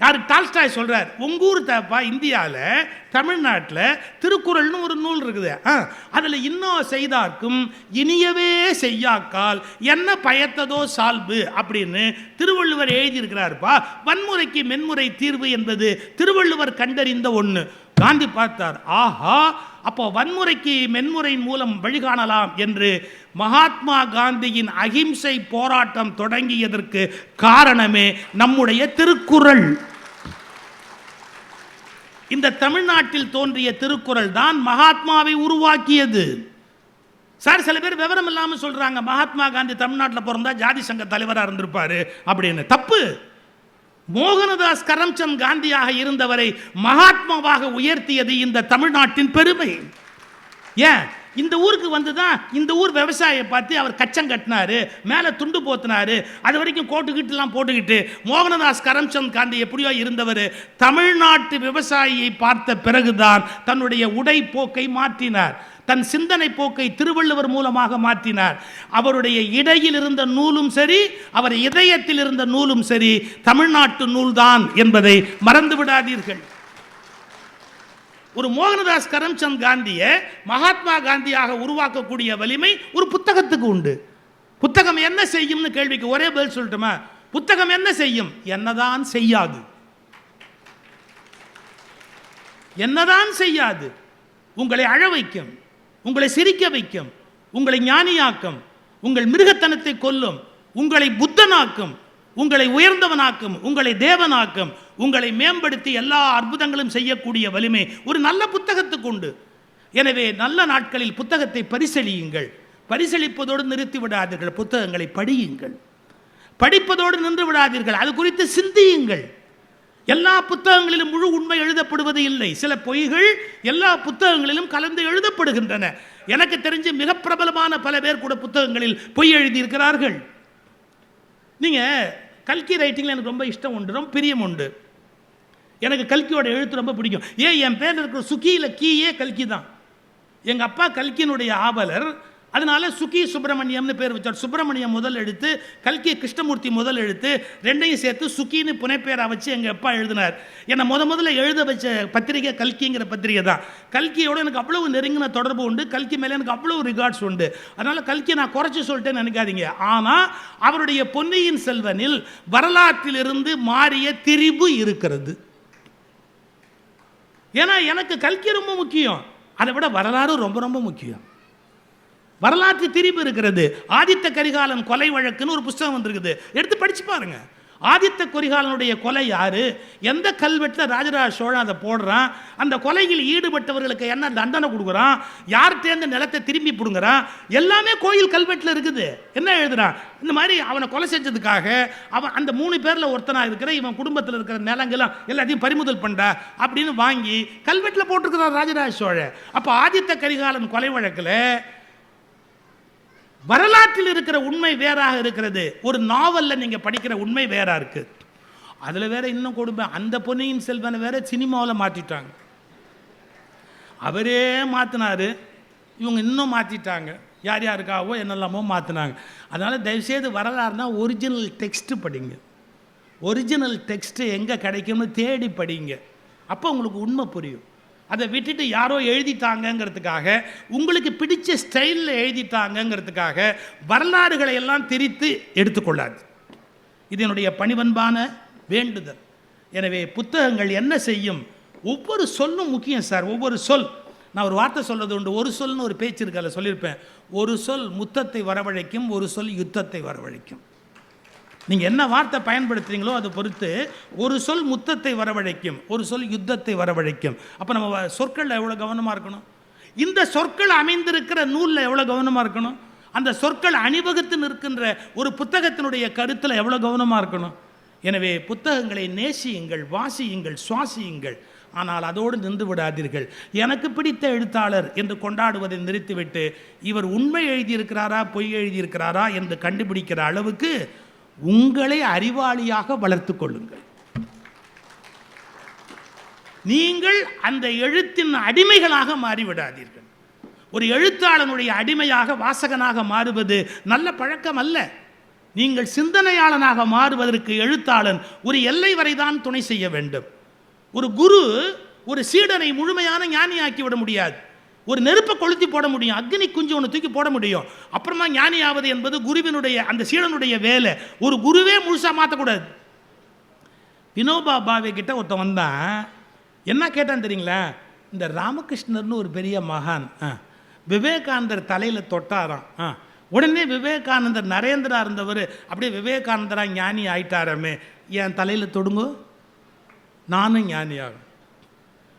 யார்? டால்ஸ்டாய் சொல்கிறார், உங்கூர் தப்பா இந்தியாவில் தமிழ்நாட்டில் திருக்குறள்னு ஒரு நூல் இருக்குது, அதில் இன்னும் செய்தார்க்கும் இனியவே செய்யாக்கால் என்ன பயத்ததோ சால்பு அப்படின்னு திருவள்ளுவர் எழுதியிருக்கிறார்ப்பா. வன்முறைக்கு மென்முறை தீர்வு என்பது திருவள்ளுவர் கண்டறிந்த ஒன்று. காந்தி பார்த்தார், ஆஹா, அப்போ வன்முறைக்கு மென்முறையின் மூலம் வழிகாணலாம் என்று மகாத்மா காந்தியின் அகிம்சை போராட்டம் தொடங்கியதற்கு காரணமே நம்முடைய திருக்குறள். இந்த தமிழ்நாட்டில் தோன்றிய திருக்குறள் தான் மகாத்மாவை உருவாக்கியது. சார், சில பேர் விவரம் இல்லாமல் சொல்றாங்க மகாத்மா காந்தி தமிழ்நாட்டில் பிறந்தா ஜாதி சங்க தலைவராக இருந்திருப்பாரு அப்படின்னு. தப்பு. மோகனதாஸ் கரம்சந்த் காந்தியாக இருந்தவரை மகாத்மாவாக உயர்த்தியது இந்த தமிழ்நாட்டின் பெருமை. ஏன்? இந்த ஊருக்கு வந்துதான் இந்த ஊர் விவசாயியை பார்த்து அவர் கச்சம் கட்டினாரு, மேலே துண்டு போத்தினாரு, அது வரைக்கும் கோட்டுக்கிட்டுலாம் போட்டுக்கிட்டு மோகனதாஸ் கரம்சந்த் காந்தி எப்படியோ இருந்தவர் தமிழ்நாட்டு விவசாயியை பார்த்த பிறகுதான் தன்னுடைய உடை போக்கை மாற்றினார், தன் சிந்தனை போக்கை திருவள்ளுவர் மூலமாக மாற்றினார். அவருடைய இடையில் இருந்த நூலும் சரி, அவர் இதயத்தில் இருந்த நூலும் சரி தமிழ்நாட்டு நூல்தான் என்பதை மறந்து விடாதீர்கள். ஒரு மோகனதாஸ் கரம்சந்த் காந்தியை மகாத்மா காந்தியாக உருவாக்கக்கூடிய வலிமை ஒரு புத்தகத்துக்கு உண்டு. புத்தகம் என்ன செய்யும்னு கேள்விக்கு ஒரே பதில் சொல்லட்டுமா? புத்தகம் என்ன செய்யும்? என்னதான் செய்யாது. என்னதான் செய்யாது? உங்களை அழ வைக்கும், உங்களை சிரிக்க வைக்கும், உங்களை ஞானியாக்கும், உங்கள் மிருகத்தனத்தை கொல்லும், உங்களை புத்தனாக்கும், உங்களை உயர்ந்தவனாக்கும், உங்களை தேவனாக்கும், உங்களை மேம்படுத்தி எல்லா அற்புதங்களும் செய்யக்கூடிய வலிமை ஒரு நல்ல புத்தகத்துக்கு உண்டு. எனவே நல்ல நாட்களில் புத்தகத்தை பரிசளியுங்கள். பரிசளிப்பதோடு நிறுத்தி விடாதீர்கள், புத்தகங்களை படியுங்கள். படிப்பதோடு நின்று விடாதீர்கள், அது குறித்து சிந்தியுங்கள். எல்லா புத்தகங்களிலும் முழு உண்மை எழுதப்படுவது இல்லை. சில பொய்கள் எல்லா புத்தகங்களிலும் கலந்து எழுதப்படுகின்றன. எனக்கு தெரிஞ்சு மிக பிரபலமான பல பேர் கூட புத்தகங்களில் பொய் எழுதியிருக்கிறார்கள். நீங்கள் கல்கி ரைட்டிங்கில் எனக்கு ரொம்ப இஷ்டம் உண்டு, ரொம்ப பிரியம் உண்டு. எனக்கு கல்கியோட எழுத்து ரொம்ப பிடிக்கும். என் பேர் இருக்கிற சுகியில் கீயே கல்கி தான். எங்கள் அப்பா கல்கியினுடைய ஆவலர், அதனால சுகி சுப்பிரமணியம்னு பேர் வச்சார். சுப்பிரமணியம் முதல் எழுத்து, கல்கி கிருஷ்ணமூர்த்தி முதல் எழுத்து, ரெண்டையும் சேர்த்து சுகின்னு புனைப்பேராக வச்சு எங்கள் அப்பா எழுதினார். என்னை முதல்ல எழுத வச்ச பத்திரிகை கல்கிங்கிற பத்திரிகை தான். கல்கியோட எனக்கு அவ்வளவு நெருங்கின தொடர்பு உண்டு, கல்கி மேலே எனக்கு அவ்வளவு ரிகார்ட்ஸ் உண்டு. அதனால் கல்கி நான் குறைச்சி சொல்லிட்டேன்னு நினைக்காதீங்க. ஆனால் அவருடைய பொன்னியின் செல்வனில் வரலாற்றிலிருந்து மாறிய திரிபு இருக்கிறது. ஏன்னா எனக்கு கல்கி ரொம்ப முக்கியம், அதை விட வரலாறு ரொம்ப ரொம்ப முக்கியம். வரலாற்று திரிபு இருக்கிறது. ஆதித்த கரிகாலன் கொலை வழக்குன்னு ஒரு புஸ்தகம் வந்திருக்குது, எடுத்து படிச்சு பாருங்க. ஆதித்த கரிகாலனுடைய கொலை யாரு, எந்த கல்வெட்டில் ராஜராஜ சோழன் அதை போடுறான், அந்த கொலையில் ஈடுபட்டவர்களுக்கு என்ன தண்டனை கொடுக்குறான், யார்கிட்டேருந்து நிலத்தை திரும்பி பிடுங்குறான், எல்லாமே கோயில் கல்வெட்டில் இருக்குது. என்ன எழுதுறான், இந்த மாதிரி அவனை கொலை செஞ்சதுக்காக அவன் அந்த 3 பேரில் ஒருத்தனாக இருக்கிற இவன் குடும்பத்தில் இருக்கிற நிலங்கெல்லாம் எல்லாத்தையும் பறிமுதல் பண்ண அப்படின்னு வாங்கி கல்வெட்டில் போட்டிருக்கிறான் ராஜராஜ சோழன். அப்போ ஆதித்த கரிகாலன் கொலை வழக்கில் வரலாற்றில் இருக்கிற உண்மை வேறாக இருக்கிறது, ஒரு நாவலில் நீங்கள் படிக்கிற உண்மை வேறா இருக்கு. அதில் வேற இன்னும் கொடுமை, அந்த பொன்னியின் செல்வனை வேற சினிமாவில் மாற்றிட்டாங்க. அவரே மாற்றினாரு, இவங்க இன்னும் மாற்றிட்டாங்க, யார் யாருக்காவோ என்னெல்லாமோ மாற்றினாங்க. அதனால் தயவுசெய்து வரலாறுனா ஒரிஜினல் டெக்ஸ்ட்டு படிங்க, ஒரிஜினல் டெக்ஸ்ட்டு எங்கே கிடைக்கும்னு தேடி படிங்க, அப்போ உங்களுக்கு உண்மை புரியும். அதை விட்டுட்டு யாரோ எழுதிட்டாங்கங்கிறதுக்காக, உங்களுக்கு பிடிச்ச ஸ்டைலில் எழுதிட்டாங்கங்கிறதுக்காக வரலாறுகளை எல்லாம் திரித்து எடுத்துக்கொள்ளாது. இது என்னுடைய பணிவன்பான வேண்டுதல். எனவே புத்தகங்கள் என்ன செய்யும், ஒவ்வொரு சொல்லும் முக்கியம் சார். ஒவ்வொரு சொல், நான் ஒரு வார்த்தை சொல்கிறது உண்டு, ஒரு சொல்னு ஒரு பேச்சு இருக்கு, அதில் சொல்லியிருப்பேன், ஒரு சொல் முத்தத்தை வரவழைக்கும், ஒரு சொல் யுத்தத்தை வரவழைக்கும். நீங்கள் என்ன வார்த்தை பயன்படுத்துறீங்களோ அதை பொறுத்து ஒரு சொல் முத்தத்தை வரவழைக்கும், ஒரு சொல் யுத்தத்தை வரவழைக்கும். அப்போ நம்ம சொற்களில் எவ்வளோ கவனமாக இருக்கணும், இந்த சொற்கள் அமைந்திருக்கிற நூலில் எவ்வளோ கவனமாக இருக்கணும், அந்த சொற்கள் அணிவகுத்து நிற்கின்ற ஒரு புத்தகத்தினுடைய கருத்தில் எவ்வளோ கவனமாக இருக்கணும். எனவே புத்தகங்களை நேசியுங்கள், வாசியுங்கள், சுவாசியுங்கள். ஆனால் அதோடு நின்று விடாதீர்கள். எனக்கு பிடித்த எழுத்தாளர் என்று கொண்டாடுவதை நிறுத்திவிட்டு இவர் உண்மை எழுதியிருக்கிறாரா பொய் எழுதியிருக்கிறாரா என்று கண்டுபிடிக்கிற அளவுக்கு உங்களை அறிவாளியாக வளர்த்து கொள்ளுங்கள். நீங்கள் அந்த எழுத்தின் அடிமைகளாக மாறிவிடாதீர்கள். ஒரு எழுத்தாளனுடைய அடிமையாக வாசகனாக மாறுவது நல்ல பழக்கம் அல்ல. நீங்கள் சிந்தனையாளனாக மாறுவதற்கு எழுத்தாளன் ஒரு எல்லை வரைதான் துணை செய்ய வேண்டும். ஒரு குரு ஒரு சீடனை முழுமையான ஞானியாக்கி விட முடியாது. ஒரு நெருப்பை கொளுத்தி போட முடியும், அக்னி குஞ்சு ஒன்று தூக்கி போட முடியும், அப்புறமா ஞானியாவது என்பது குருவினுடைய அந்த சீடனுடைய வேலை. ஒரு குருவே முழுசாக மாற்றக்கூடாது. வினோபா பாவே கிட்ட ஒருத்தன் வந்தான், என்ன கேட்டான் தெரியுங்களா, இந்த ராமகிருஷ்ணர்னு ஒரு பெரிய மகான் விவேகானந்தர் தலையில் தொட்டாராம். உடனே விவேகானந்தர் நரேந்திரா இருந்தவர் அப்படியே விவேகானந்தரா ஞானி ஆயிட்டாராமே, என் தலையில் தொடுங்கோ நானும் ஞானி ஆகும்.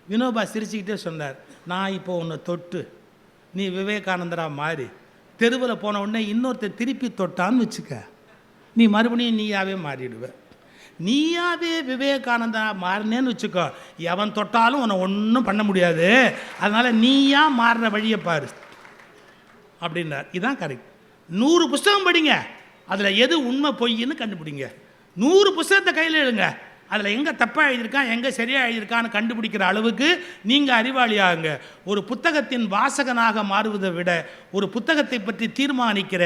வினோபா சிரிச்சுக்கிட்டே சொன்னார், நான் இப்போ உன்னை தொட்டு நீ விவேகானந்தரா மாறி தெருவில் போன உடனே இன்னொருத்தர் திருப்பி தொட்டான்னு வச்சுக்க, நீ மறுபடியும் நீயாவே மாறிடுவ. நீயாவே விவேகானந்தா மாறினேன்னு வச்சுக்கோ, எவன் தொட்டாலும் உன்னை ஒன்றும் பண்ண முடியாது, அதனால் நீயா மாறுற வழியை பாரு அப்படின்னார். இதுதான் கரெக்ட். 100 புஸ்தகம் படிங்க, அதில் எது உண்மை பொய்ன்னு கண்டுபிடிங்க. 100 புஸ்தகத்தை கையில் எழுங்க, அதில் எங்கே தப்பாக எழுதியிருக்கான் எங்கே சரியாக எழுதியிருக்கான்னு கண்டுபிடிக்கிற அளவுக்கு நீங்கள் அறிவாளியாகுங்க. ஒரு புத்தகத்தின் வாசகனாக மாறுவதை விட ஒரு புத்தகத்தை பற்றி தீர்மானிக்கிற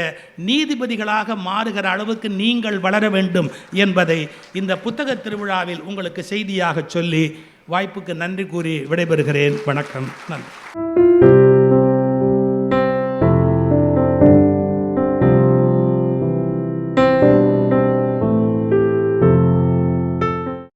நீதிபதிகளாக மாறுகிற அளவுக்கு நீங்கள் வளர வேண்டும் என்பதை இந்த புத்தக திருவிழாவில் உங்களுக்கு செய்தியாக சொல்லி வாய்ப்புக்கு நன்றி கூறி விடைபெறுகிறேன். வணக்கம். நன்றி.